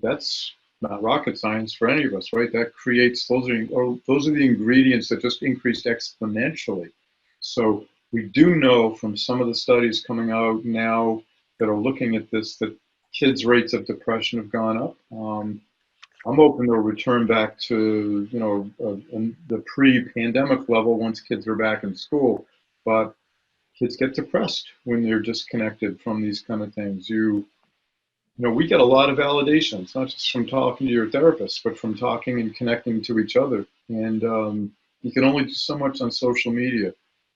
That's not rocket science for any of us, right? That creates, those are the ingredients that just increased exponentially. So we do know from some of the studies coming out now that are looking at this that kids' rates of depression have gone up. I'm hoping they'll return back to, you know, the pre-pandemic level once kids are back in school. But kids get depressed when they're disconnected from these kind of things. You know, we get a lot of validation. It's not just from talking to your therapist, but from talking and connecting to each other. And you can only do so much on social media.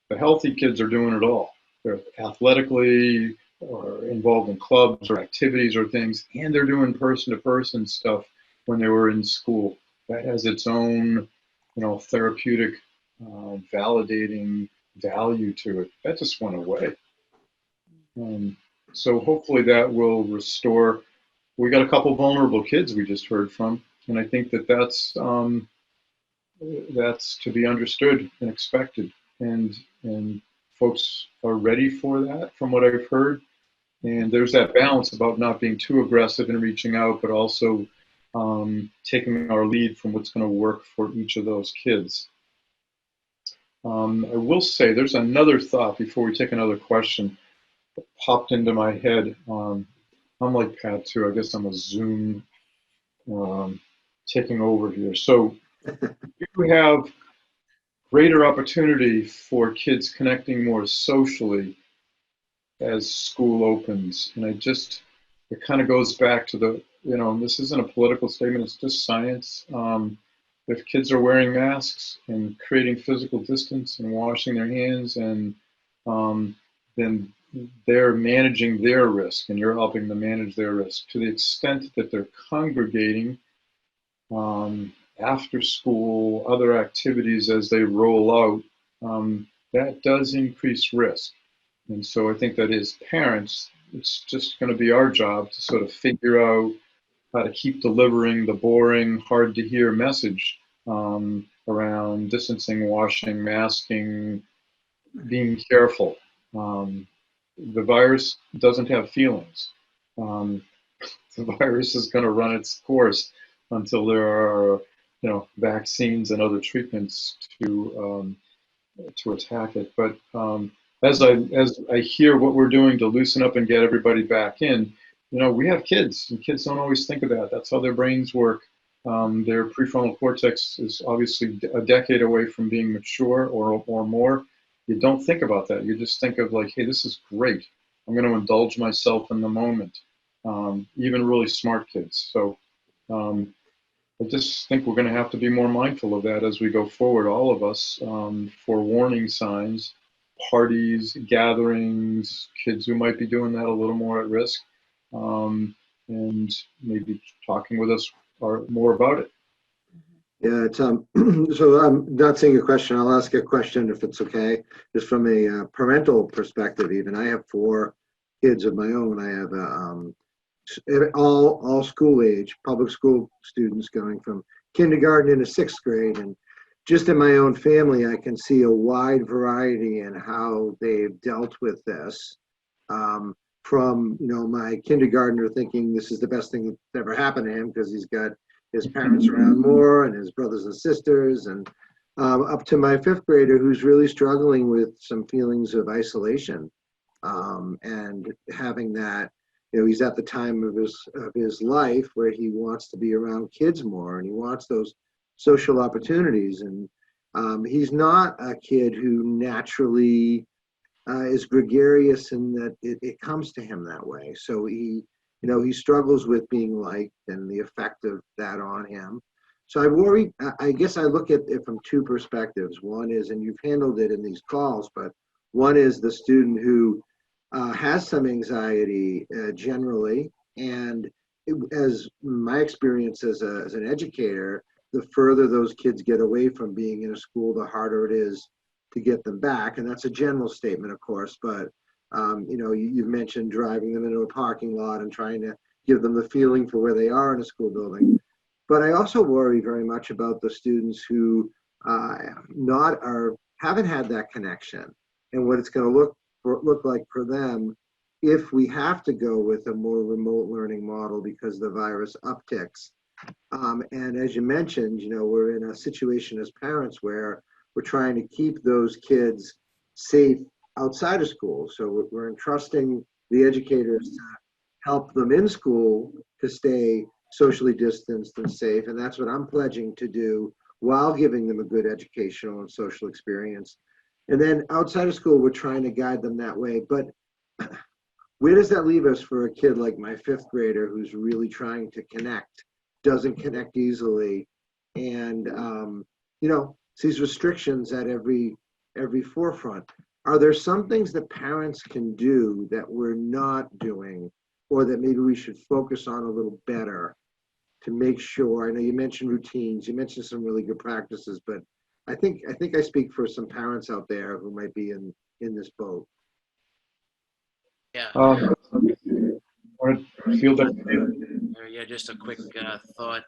The healthy kids are doing it all. They're athletically or involved in clubs or activities or things, and they're doing person-to-person stuff when they were in school. That has its own, you know, therapeutic, validating value to it. That just went away. So hopefully that will restore. We got a couple vulnerable kids we just heard from, and I think that that's to be understood and expected, and folks are ready for that from what I've heard. And there's that balance about not being too aggressive in reaching out, but also taking our lead from what's going to work for each of those kids. I will say there's another thought before we take another question that popped into my head. I'm like Pat too. I guess I'm a Zoom taking over here. So you have greater opportunity for kids connecting more socially as school opens. And it kind of goes back to the, you know, this isn't a political statement, it's just science. If kids are wearing masks and creating physical distance and washing their hands, and then they're managing their risk and you're helping them manage their risk. To the extent that they're congregating after school, other activities as they roll out, that does increase risk. And so I think that as parents, it's just going to be our job to sort of figure out how to keep delivering the boring, hard to hear message around distancing, washing, masking, being careful. The virus doesn't have feelings. The virus is going to run its course until there are, vaccines and other treatments to attack it. But as I hear what we're doing to loosen up and get everybody back in, we have kids, and kids don't always think of that. That's how their brains work. Their prefrontal cortex is obviously a decade away from being mature or more. You don't think about that. You just think of like, hey, this is great. I'm going to indulge myself in the moment. Even really smart kids. So I just think we're going to have to be more mindful of that as we go forward, all of us, for warning signs, parties, gatherings, kids who might be doing that a little more at risk, and maybe talking with us more about it. Yeah, it's so I'm not seeing a question. I'll ask a question if it's okay. Just from a parental perspective, even I have 4 kids of my own. I have all school age, public school students going from kindergarten into 6th grade, and just in my own family, I can see a wide variety in how they've dealt with this. From my kindergartner thinking this is the best thing that's ever happened to him because he's got his parents around more and his brothers and sisters, and up to my 5th grader who's really struggling with some feelings of isolation, and having that, he's at the time of his life where he wants to be around kids more and he wants those social opportunities, and he's not a kid who naturally is gregarious in that it comes to him that way. So he struggles with being liked and the effect of that on him. So I worry, I guess I look at it from 2 perspectives. One is, and you've handled it in these calls, but one is the student who has some anxiety generally. And as my experience as an educator, the further those kids get away from being in a school, the harder it is to get them back. And that's a general statement, of course, but you've mentioned driving them into a parking lot and trying to give them the feeling for where they are in a school building. But I also worry very much about the students who haven't had that connection, and what it's going to look like for them if we have to go with a more remote learning model because the virus upticks. And as you mentioned, we're in a situation as parents where we're trying to keep those kids safe outside of school. So we're entrusting the educators to help them in school to stay socially distanced and safe. And that's what I'm pledging to do while giving them a good educational and social experience. And then outside of school, we're trying to guide them that way. But where does that leave us for a kid like my 5th grader who's really trying to connect, doesn't connect easily, and sees restrictions at every forefront? Are there some things that parents can do that we're not doing, or that maybe we should focus on a little better to make sure? I know you mentioned routines, you mentioned some really good practices, but I think I speak for some parents out there who might be in this boat. Yeah. Want to feel that? Yeah, just a quick thought.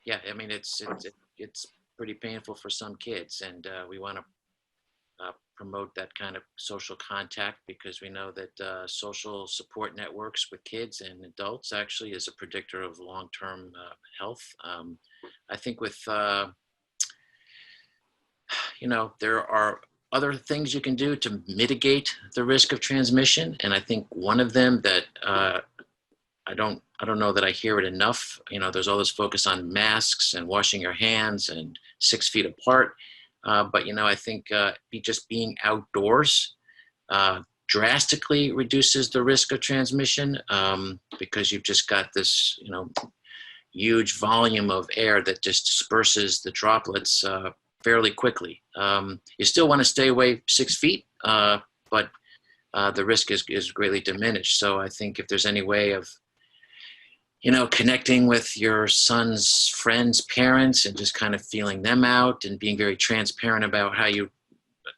Yeah, I mean, it's pretty painful for some kids, and we want to promote that kind of social contact because we know that social support networks with kids and adults actually is a predictor of long-term health. I think with, there are other things you can do to mitigate the risk of transmission. And I think one of them that I don't know that I hear it enough. There's all this focus on masks and washing your hands and 6 feet apart. But I think just being outdoors drastically reduces the risk of transmission because you've just got this, huge volume of air that just disperses the droplets fairly quickly. You still want to stay away 6 feet, but the risk is greatly diminished. So I think if there's any way of connecting with your son's friends' parents and just kind of feeling them out and being very transparent about how you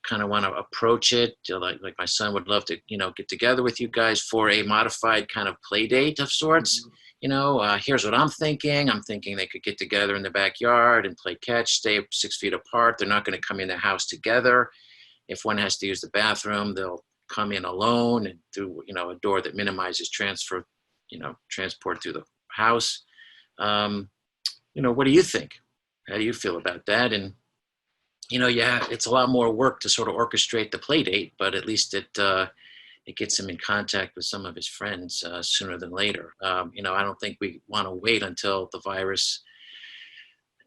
kind of want to approach it, like my son would love to, get together with you guys for a modified kind of play date of sorts. Here's what I'm thinking. I'm thinking they could get together in the backyard and play catch, stay 6 feet apart. They're not going to come in the house together. If one has to use the bathroom, they'll come in alone and through, a door that minimizes transport through the house. What do you think? How do you feel about that? And, it's a lot more work to sort of orchestrate the play date, but at least it gets him in contact with some of his friends sooner than later. I don't think we want to wait until the virus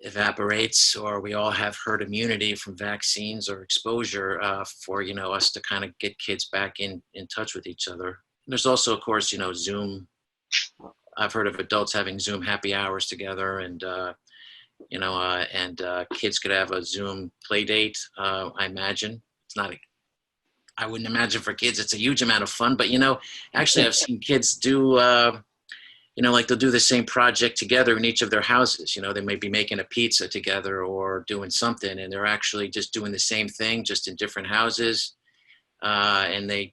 evaporates or we all have herd immunity from vaccines or exposure for, us to kind of get kids back in touch with each other. And there's also, of course, Zoom. I've heard of adults having Zoom happy hours together and, kids could have a Zoom play date. I imagine it's not I wouldn't imagine for kids it's a huge amount of fun, but actually I've seen kids do like they'll do the same project together in each of their houses. They may be making a pizza together or doing something, and they're actually just doing the same thing, just in different houses. And they,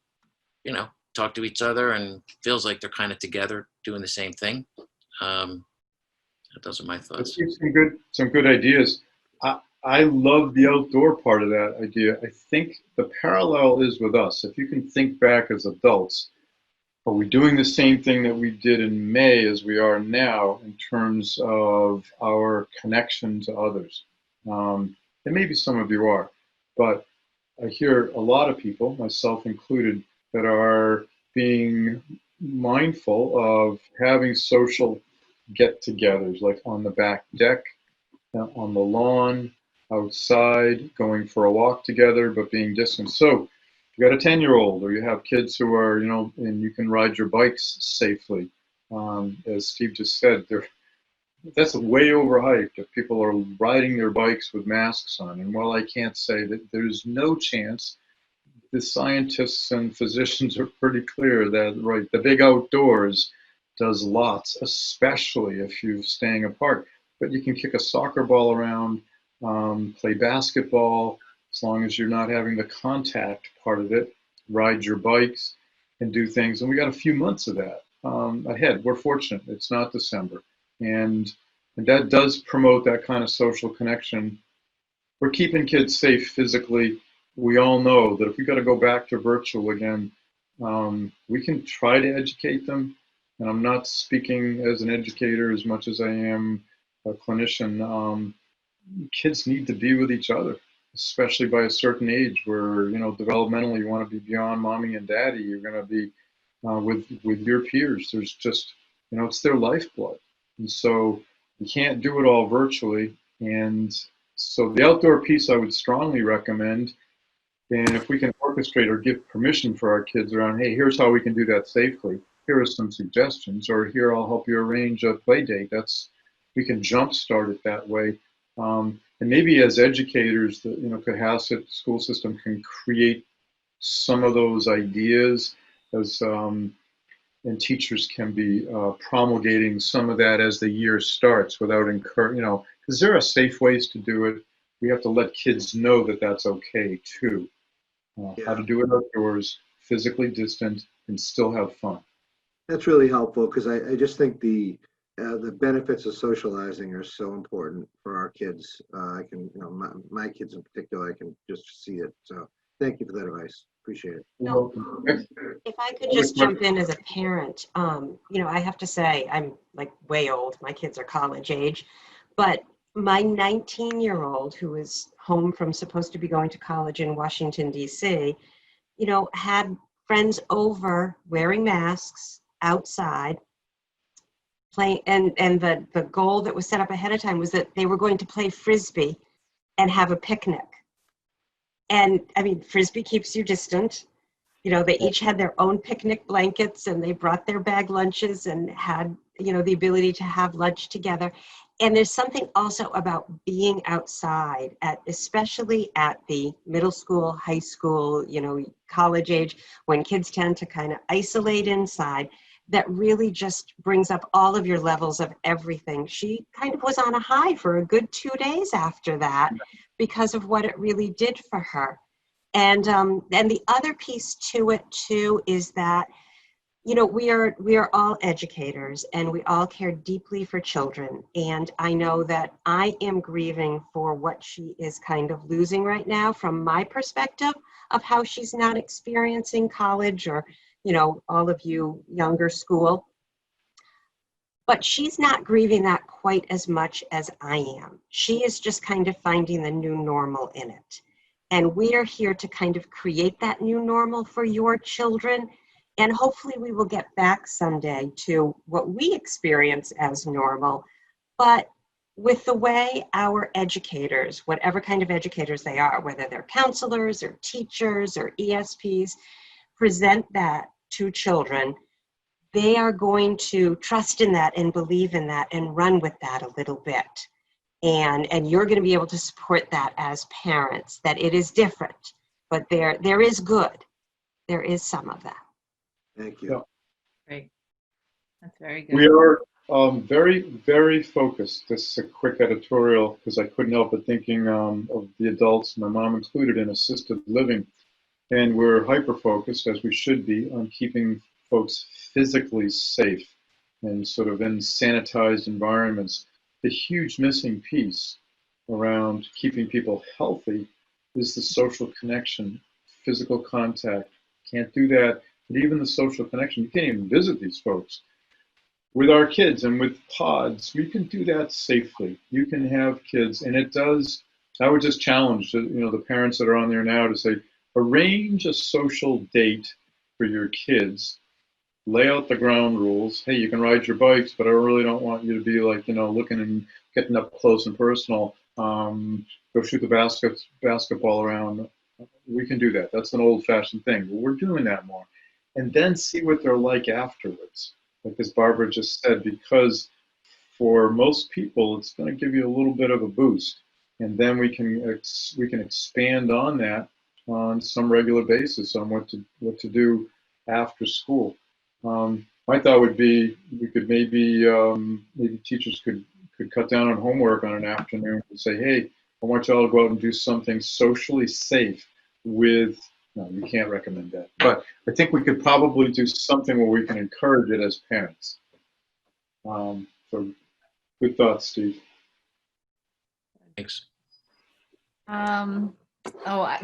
talk to each other and feels like they're kind of together doing the same thing. Those are my thoughts. Some good ideas. I love the outdoor part of that idea. I think the parallel is with us. If you can think back as adults, are we doing the same thing that we did in May as we are now in terms of our connection to others? And maybe some of you are, but I hear a lot of people, myself included, that are being mindful of having social get-togethers, like on the back deck, on the lawn, outside, going for a walk together, but being distant. So you got a 10-year-old, or you have kids who are, and you can ride your bikes safely. As Steve just said, that's way overhyped if people are riding their bikes with masks on. And while I can't say that there's no chance, the scientists and physicians are pretty clear that, right, the big outdoors does lots, especially if you're staying apart. But you can kick a soccer ball around, play basketball, as long as you're not having the contact part of it, ride your bikes and do things. And we got a few months of that ahead. We're fortunate. It's not December. And that does promote that kind of social connection. We're keeping kids safe physically. We all know that if we got to go back to virtual again, we can try to educate them. And I'm not speaking as an educator as much as I am a clinician. Kids need to be with each other, especially by a certain age where, developmentally you want to be beyond mommy and daddy. You're going to be with your peers. There's just, it's their lifeblood. And so you can't do it all virtually. And so the outdoor piece I would strongly recommend. And if we can orchestrate or give permission for our kids around, hey, here's how we can do that safely. Here are some suggestions, or here I'll help you arrange a play date. We can jumpstart it that way. And maybe as educators, the Cohasset school system can create some of those ideas as and teachers can be promulgating some of that as the year starts without because there are safe ways to do it. We have to let kids know that that's okay too. How to do it outdoors, physically distant, and still have fun. That's really helpful because I just think the benefits of socializing are so important for our kids. I can, my kids in particular, I can just see it. So thank you for that advice. Appreciate it. No, if I could just jump in as a parent, I have to say I'm like way old. My kids are college age, but my 19-year-old who is home from supposed to be going to college in Washington, D.C., had friends over wearing masks outside playing. And the goal that was set up ahead of time was that they were going to play Frisbee and have a picnic. And I mean, Frisbee keeps you distant. They each had their own picnic blankets and they brought their bag lunches and had, the ability to have lunch together. And there's something also about being outside especially at the middle school, high school, college age, when kids tend to kind of isolate inside, that really just brings up all of your levels of everything. She kind of was on a high for a good 2 days after that because of what it really did for her. And the other piece to it too is that, you know, we are all educators and we all care deeply for children. And I know that I am grieving for what she is kind of losing right now from my perspective of how she's not experiencing college or, you know, all of you younger school. But she's not grieving that quite as much as I am. She is just kind of finding the new normal in it. And we are here to kind of create that new normal for your children. And hopefully we will get back someday to what we experience as normal. But with the way our educators, whatever kind of educators they are, whether they're counselors or teachers or ESPs, present that to children, they are going to trust in that and believe in that and run with that a little bit. And you're going to be able to support that as parents, that it is different, but there is good. There is some of that. Thank you. Great. That's very good. We are very, very focused. This is a quick editorial because I couldn't help but thinking of the adults, my mom included, in assisted living. And we're hyper-focused, as we should be, on keeping folks physically safe and sort of in sanitized environments. The huge missing piece around keeping people healthy is the social connection, physical contact. Can't do that. But even the social connection, you can't even visit these folks. With our kids and with pods, we can do that safely. You can have kids, and it does. I would just challenge, you know, the parents that are on there now to say, arrange a social date for your kids. Lay out the ground rules. Hey, you can ride your bikes, but I really don't want you to be like, you know, looking and getting up close and personal. Go shoot the basketball around. We can do that. That's an old-fashioned thing, but we're doing that more. And then see what they're like afterwards. Like as Barbara just said, because for most people, it's going to give you a little bit of a boost. And then we can expand on that on some regular basis on what to do after school. My thought would be we could maybe teachers could cut down on homework on an afternoon and say, hey, I want y'all to go out and do something socially safe with, no, you can't recommend that. But I think we could probably do something where we can encourage it as parents. So good thoughts, Steve. Thanks.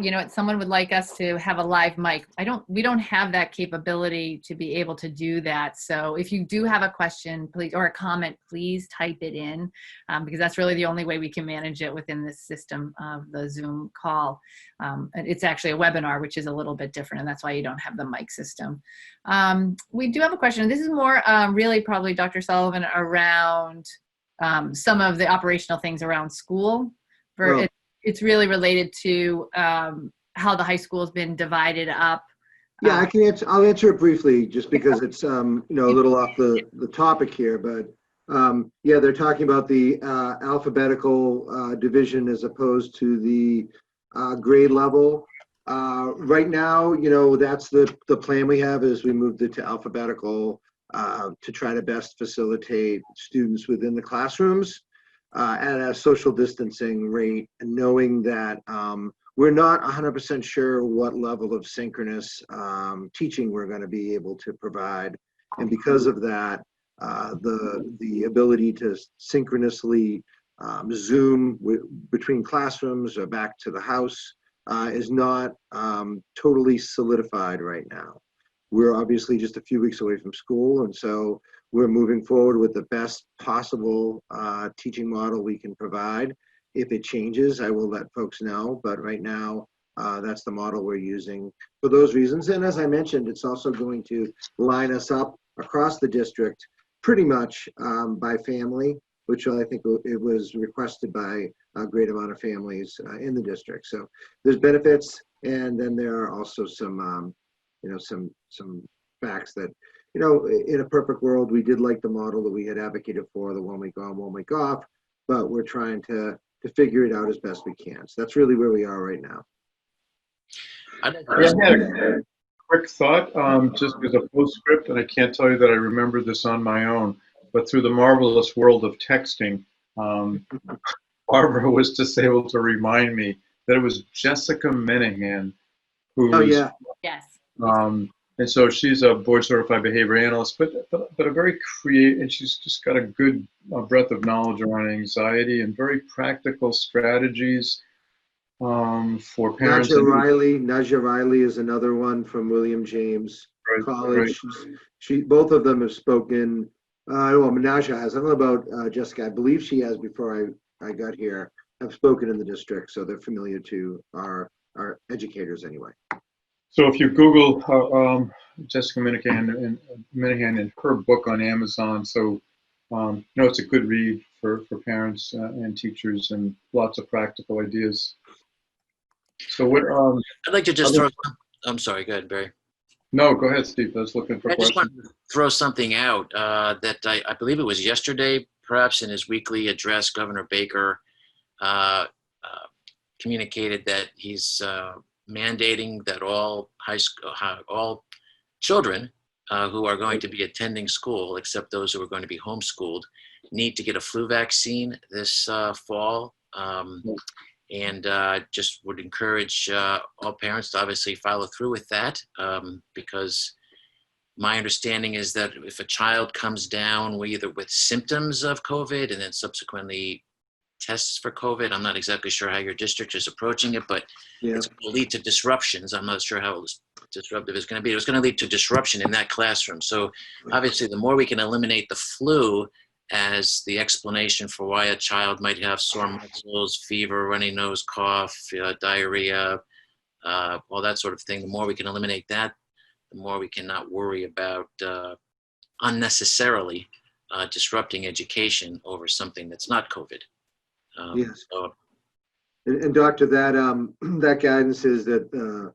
You know what? Someone would like us to have a live mic. We don't have that capability to be able to do that. So if you do have a question, please, or a comment, please type it in because that's really the only way we can manage it within this system of the Zoom call. It's actually a webinar, which is a little bit different, and that's why you don't have the mic system. We do have a question. This is more really probably Dr. Sullivan around some of the operational things around school. It's really related to how the high school has been divided up. Yeah, I can answer. I'll answer it briefly, just because it's you know, a little off the topic here. But yeah, they're talking about the alphabetical division as opposed to the grade level. Right now, you know, that's the plan we have, is we moved it to alphabetical to try to best facilitate students within the classrooms. At a social distancing rate, and knowing that we're not 100% sure what level of synchronous teaching we're going to be able to provide. And because of that, the ability to synchronously Zoom between classrooms or back to the house is not totally solidified right now. We're obviously just a few weeks away from school, and so we're moving forward with the best possible teaching model we can provide. If it changes, I will let folks know, but right now, that's the model we're using for those reasons. And as I mentioned, it's also going to line us up across the district pretty much by family, which I think it was requested by a great amount of families in the district. So there's benefits, and then there are also some you know, some facts that, you know, in a perfect world, we did like the model that we had advocated for, the 1 week on, 1 week off, but we're trying to figure it out as best we can. So that's really where we are right now. I had a quick thought, just as a postscript, and I can't tell you that I remember this on my own, but through the marvelous world of texting, Barbara was just able to remind me that it was Jessica Menahan who's Oh, yeah. Yes. and so she's a board certified behavior analyst, but a very creative, and she's just got a good breadth of knowledge around anxiety and very practical strategies for parents. Naja Riley is another one from William James Right, College. Both of them have spoken. Well, Naja has. I don't know about Jessica. I believe she has before I got here. Have spoken in the district, so they're familiar to our educators anyway. So if you Google Jessica Minahan and her book on Amazon, so it's a good read for parents and teachers, and lots of practical ideas. So what? I'd like to just throw. I'm sorry. Go ahead, Barry. No, go ahead, Steve. I was looking for I just questions. want to throw something out that I believe it was yesterday, perhaps in his weekly address, Governor Baker communicated that he's mandating that all all children who are going to be attending school, except those who are going to be homeschooled, need to get a flu vaccine this fall. And just would encourage all parents to obviously follow through with that, because my understanding is that if a child comes down either with symptoms of COVID and then subsequently tests for COVID, I'm not exactly sure how your district is approaching it, but it's going to lead to disruptions. I'm not sure how disruptive it's going to be. It's going to lead to disruption in that classroom. So obviously, the more we can eliminate the flu as the explanation for why a child might have sore muscles, fever, runny nose, cough, diarrhea, all that sort of thing, the more we can eliminate that, the more we can not worry about unnecessarily disrupting education over something that's not COVID. Yes. And Doctor, that that guidance is that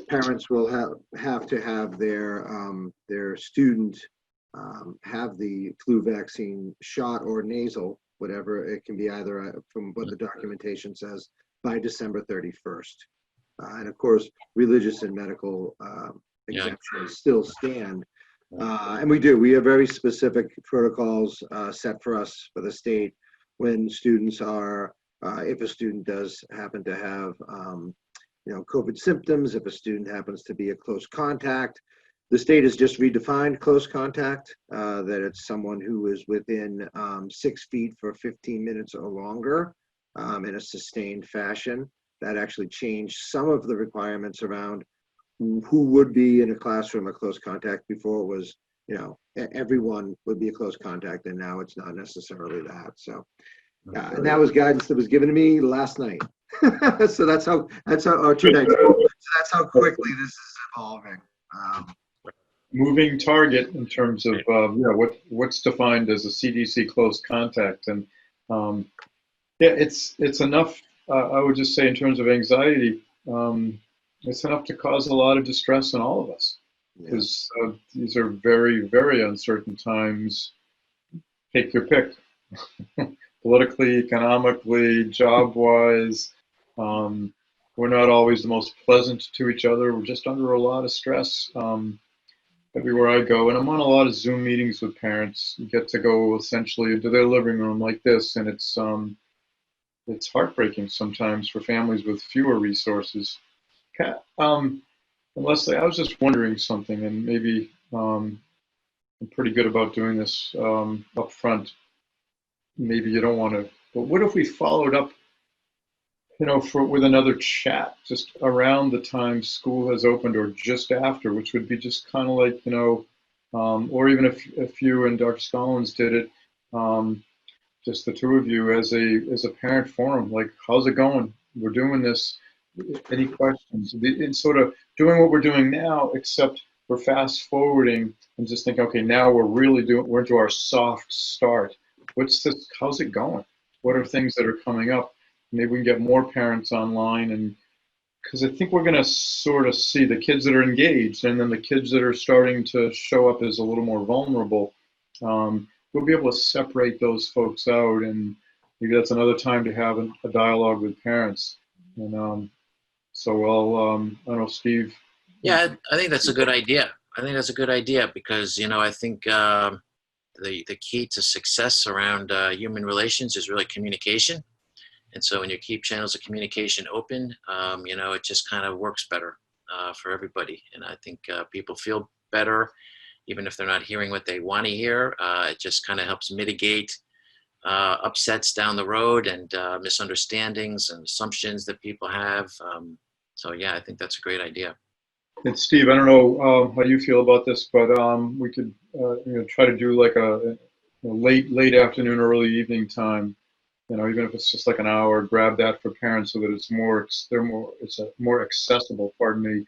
parents will have to have their student have the flu vaccine shot or nasal, whatever it can be, either from what the documentation says, by December 31st. And of course, religious and medical exemptions still stand. And we have very specific protocols set for us for the state when students are, if a student does happen to have, COVID symptoms, if a student happens to be a close contact. The state has just redefined close contact, that it's someone who is within 6 feet for 15 minutes or longer in a sustained fashion. That actually changed some of the requirements around who would be in a classroom a close contact. Before it was, everyone would be a close contact, and now it's not necessarily that. So, and that was guidance that was given to me last night. So that's how, or 2 nights ago. So that's how quickly this is evolving. Moving target in terms of what's defined as a CDC close contact, and it's enough. I would just say in terms of anxiety, it's enough to cause a lot of distress in all of us, because these are very, very uncertain times. Take your pick, politically, economically, job-wise. We're not always the most pleasant to each other. We're just under a lot of stress. Everywhere I go, and I'm on a lot of Zoom meetings with parents, you get to go essentially into their living room like this, and it's heartbreaking sometimes for families with fewer resources. Leslie, I was just wondering something, and maybe I'm pretty good about doing this up front. Maybe you don't want to, but what if we followed up, with another chat just around the time school has opened or just after, which would be just kind of like, or even if you and Dr. Scollins did it, just the two of you as a parent forum, like, how's it going? We're doing this. Any questions? And sort of doing what we're doing now, except we're fast forwarding and just think, okay, now we're into our soft start. What's this? How's it going? What are things that are coming up? Maybe we can get more parents online, and because I think we're going to sort of see the kids that are engaged, and then the kids that are starting to show up as a little more vulnerable. We'll be able to separate those folks out, and maybe that's another time to have a dialogue with parents. And so I don't know, Steve. Yeah, I think that's a good idea. Because, I think the key to success around human relations is really communication. And so when you keep channels of communication open, it just kind of works better. for everybody. And I think people feel better, even if they're not hearing what they want to hear. It just kind of helps mitigate upsets down the road and misunderstandings and assumptions that people have. So yeah, I think that's a great idea. And Steve, I don't know how you feel about this, but we could try to do like a late afternoon, early evening time. Even if it's just like an hour, grab that for parents so that it's a more accessible, pardon me,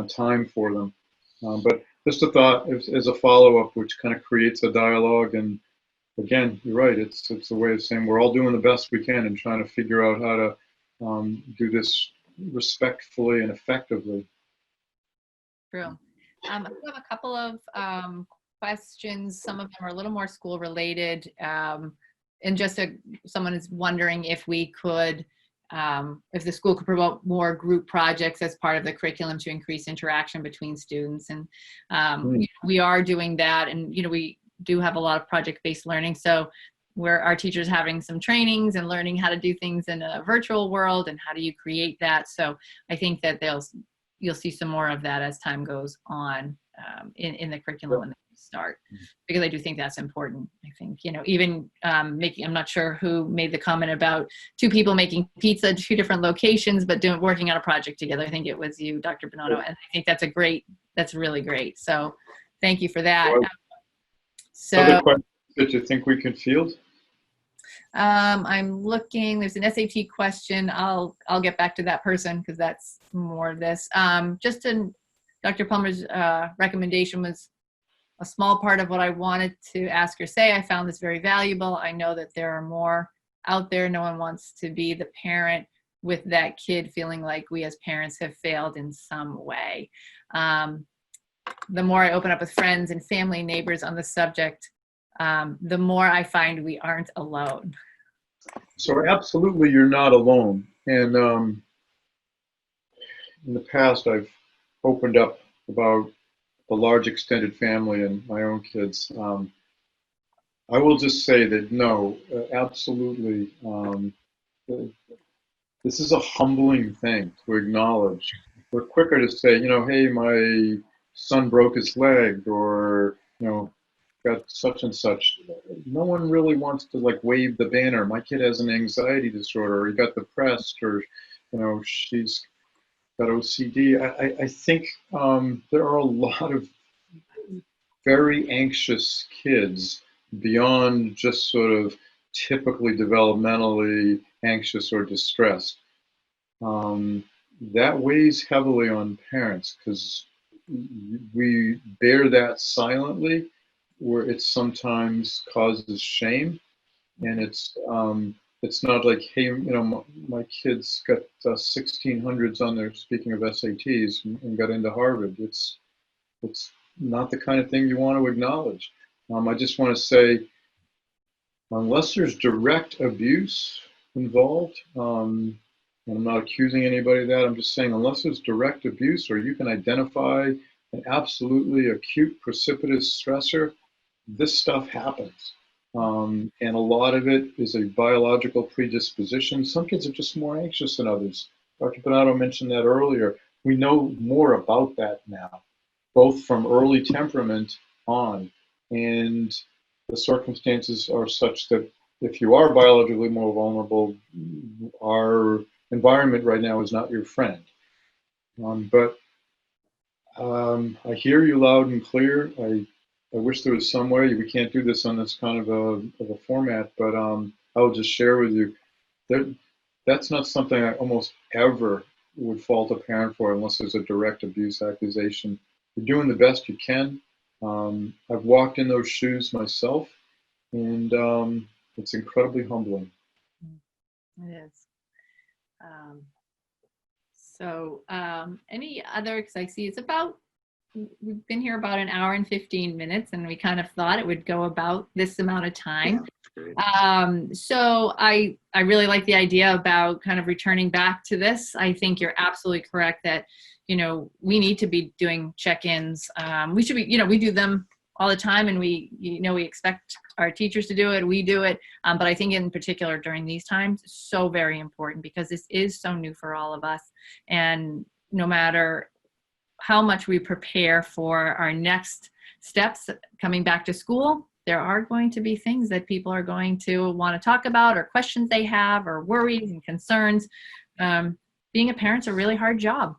time for them. But just a thought as a follow-up, which kind of creates a dialogue. And again, you're right. It's a way of saying we're all doing the best we can and trying to figure out how to do this respectfully and effectively. True. I have a couple of questions. Some of them are a little more school related. And someone is wondering if we could, if the school could promote more group projects as part of the curriculum to increase interaction between students. And we are doing that. And, we do have a lot of project-based learning. So where our teachers having some trainings and learning how to do things in a virtual world and how do you create that. So I think that you'll see some more of that as time goes on in the curriculum when they start, because I do think that's important. I think, even I'm not sure who made the comment about two people making pizza at two different locations, but working on a project together. I think it was you, Dr. Bonanno, and I think that's really great. So thank you for that. Other questions that you think we can field? I'm looking, there's an SAT question. I'll get back to that person because that's more of this. Dr. Plummer's recommendation was a small part of what I wanted to ask or say. I found this very valuable. I know that there are more out there. No one wants to be the parent with that kid feeling like we as parents have failed in some way. The more I open up with friends and family and neighbors on the subject, the more I find we aren't alone. So absolutely, you're not alone. And in the past, I've opened up about the large extended family and my own kids. I will just say that no, absolutely. This is a humbling thing to acknowledge. We're quicker to say, hey, my son broke his leg, or got such and such. No one really wants to wave the banner. My kid has an anxiety disorder, or he got depressed, or she's got OCD. I think there are a lot of very anxious kids beyond just sort of typically developmentally anxious or distressed. That weighs heavily on parents because we bear that silently, where it sometimes causes shame, and it's not like, hey, my kid's got 1600s on their, speaking of SATs, and got into Harvard. It's not the kind of thing you want to acknowledge. I just want to say, unless there's direct abuse involved, and I'm not accusing anybody of that, I'm just saying, unless there's direct abuse or you can identify an absolutely acute precipitous stressor, this stuff happens. And a lot of it is a biological predisposition. Some kids are just more anxious than others. Dr. Bonanno mentioned that earlier. We know more about that now, both from early temperament on, and the circumstances are such that if you are biologically more vulnerable, our environment right now is not your friend. But I hear you loud and clear. I wish there was some way. We can't do this on this kind of a format, but I'll just share with you that that's not something I almost ever would fault a parent for unless there's a direct abuse accusation. You're doing the best you can. I've walked in those shoes myself, and it's incredibly humbling. It is. Any other, because I see we've been here about an hour and 15 minutes, and we kind of thought it would go about this amount of time. So I really like the idea about kind of returning back to this. I think you're absolutely correct that, we need to be doing check-ins. We should be, we do them all the time, and we expect our teachers to do it. We do it. But I think in particular during these times, so very important, because this is so new for all of us. And no matter how much we prepare for our next steps coming back to school, there are going to be things that people are going to want to talk about, or questions they have, or worries and concerns. Being a parent's a really hard job.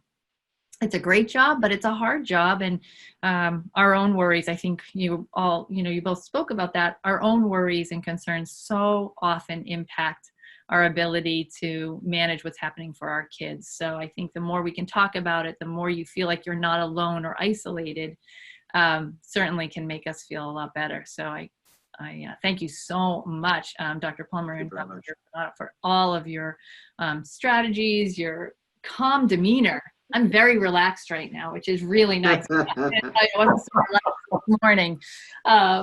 It's a great job, but it's a hard job. And our own worries, I think you both spoke about that. Our own worries and concerns so often impact our ability to manage what's happening for our kids. So I think the more we can talk about it, the more you feel like you're not alone or isolated, certainly can make us feel a lot better. So I thank you so much, Dr. Plummer and Dr. Bernardo, for all of your strategies, your calm demeanor. I'm very relaxed right now, which is really nice. I wasn't so relaxed this morning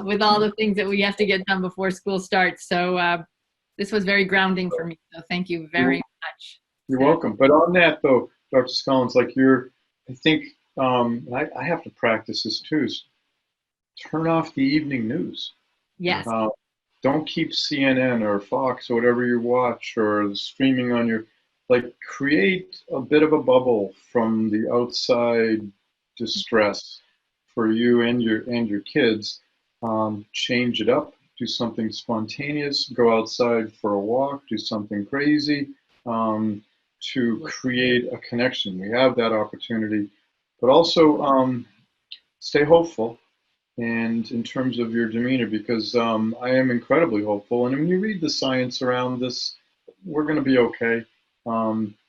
with all the things that we have to get done before school starts. So this was very grounding for me. So thank you very much. You're welcome. But on that though, Dr. Scollins, like I think I have to practice this too, is turn off the evening news. Yes. Don't keep CNN or Fox or whatever you watch or streaming on your, create a bit of a bubble from the outside distress for you and your kids. Change it up, do something spontaneous, go outside for a walk, do something crazy to create a connection. We have that opportunity, but also stay hopeful. And in terms of your demeanor, because I am incredibly hopeful. And when you read the science around this, we're going to be okay.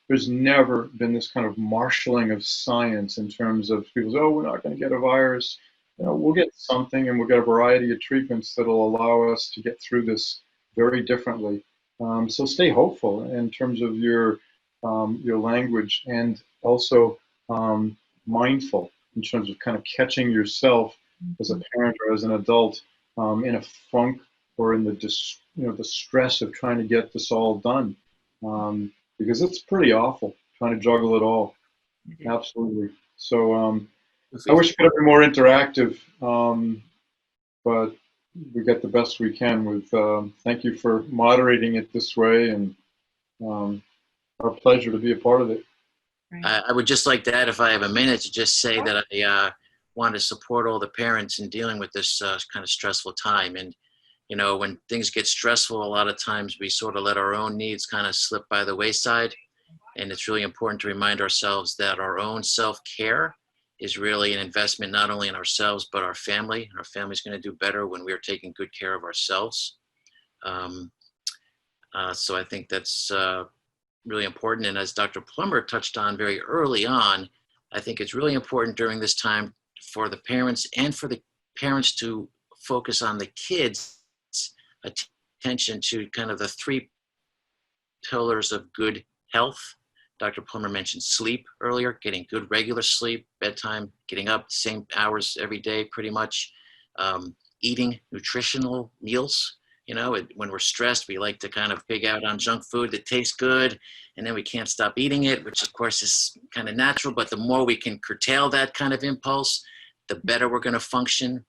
There's never been this kind of marshaling of science in terms of people say, oh, we're not going to get a virus. We'll get something, and we'll get a variety of treatments that'll allow us to get through this very differently. So stay hopeful in terms of your language, and also mindful in terms of kind of catching yourself as a parent or as an adult in a funk or in the stress of trying to get this all done, because it's pretty awful trying to juggle it all. Absolutely. So I wish it could be more interactive, but we get the best we can with. Thank you for moderating it this way, and our pleasure to be a part of it. I would just like to add, if I have a minute, to just say that I want to support all the parents in dealing with this kind of stressful time. And, when things get stressful, a lot of times we sort of let our own needs kind of slip by the wayside. And it's really important to remind ourselves that our own self-care is really an investment, not only in ourselves, but our family. Our family's going to do better when we're taking good care of ourselves. So I think that's really important. And as Dr. Plummer touched on very early on, I think it's really important during this time for the parents and for the parents to focus on the kids' attention to kind of the three pillars of good health. Dr. Plummer mentioned sleep earlier, getting good regular sleep, bedtime, getting up the same hours every day pretty much, eating nutritional meals. When we're stressed, we like to kind of pig out on junk food that tastes good, and then we can't stop eating it, which of course is kind of natural, but the more we can curtail that kind of impulse, the better we're going to function.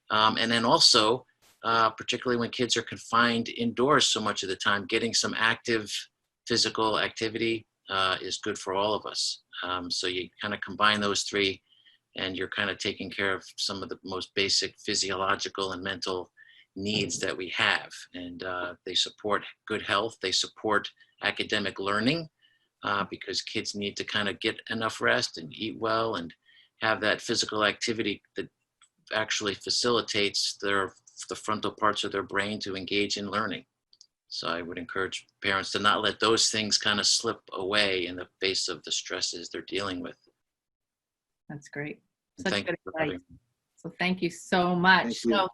And then also, particularly when kids are confined indoors so much of the time, getting some active physical activity is good for all of us. So you kind of combine those three, and you're kind of taking care of some of the most basic physiological and mental needs that we have. And they support good health. They support academic learning because kids need to kind of get enough rest and eat well and have that physical activity that actually facilitates the frontal parts of their brain to engage in learning. So I would encourage parents to not let those things kind of slip away in the face of the stresses they're dealing with. That's great. Such Thank good you for advice. having me. So thank you so much. Thank you. So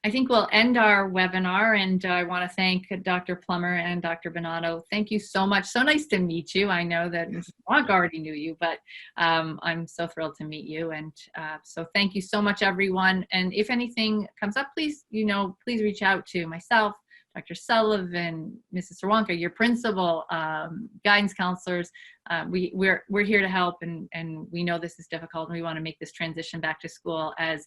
I think we'll end our webinar, and I want to thank Dr. Plummer and Dr. Bernardo. Thank you so much. So nice to meet you. I know that Mrs. Wonk already knew you, but I'm so thrilled to meet you. And so thank you so much, everyone. And if anything comes up, please, please reach out to myself, Dr. Sullivan, Mrs. Sirwanka, your principal, guidance counselors. We're here to help, and we know this is difficult, and we want to make this transition back to school as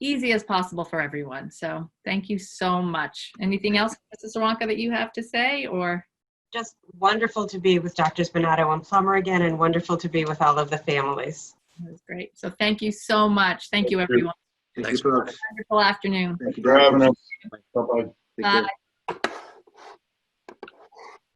easy as possible for everyone. So thank you so much. Anything else, Mrs. Sirwanka, that you have to say, or? Just wonderful to be with Drs. Bernardo and Plummer again, and wonderful to be with all of the families. That was great. So thank you so much. Thank you, everyone. Thank you, Thanks. folks. Wonderful afternoon. Thank you, For having doctors. us. Bye-bye. Take care. Bye.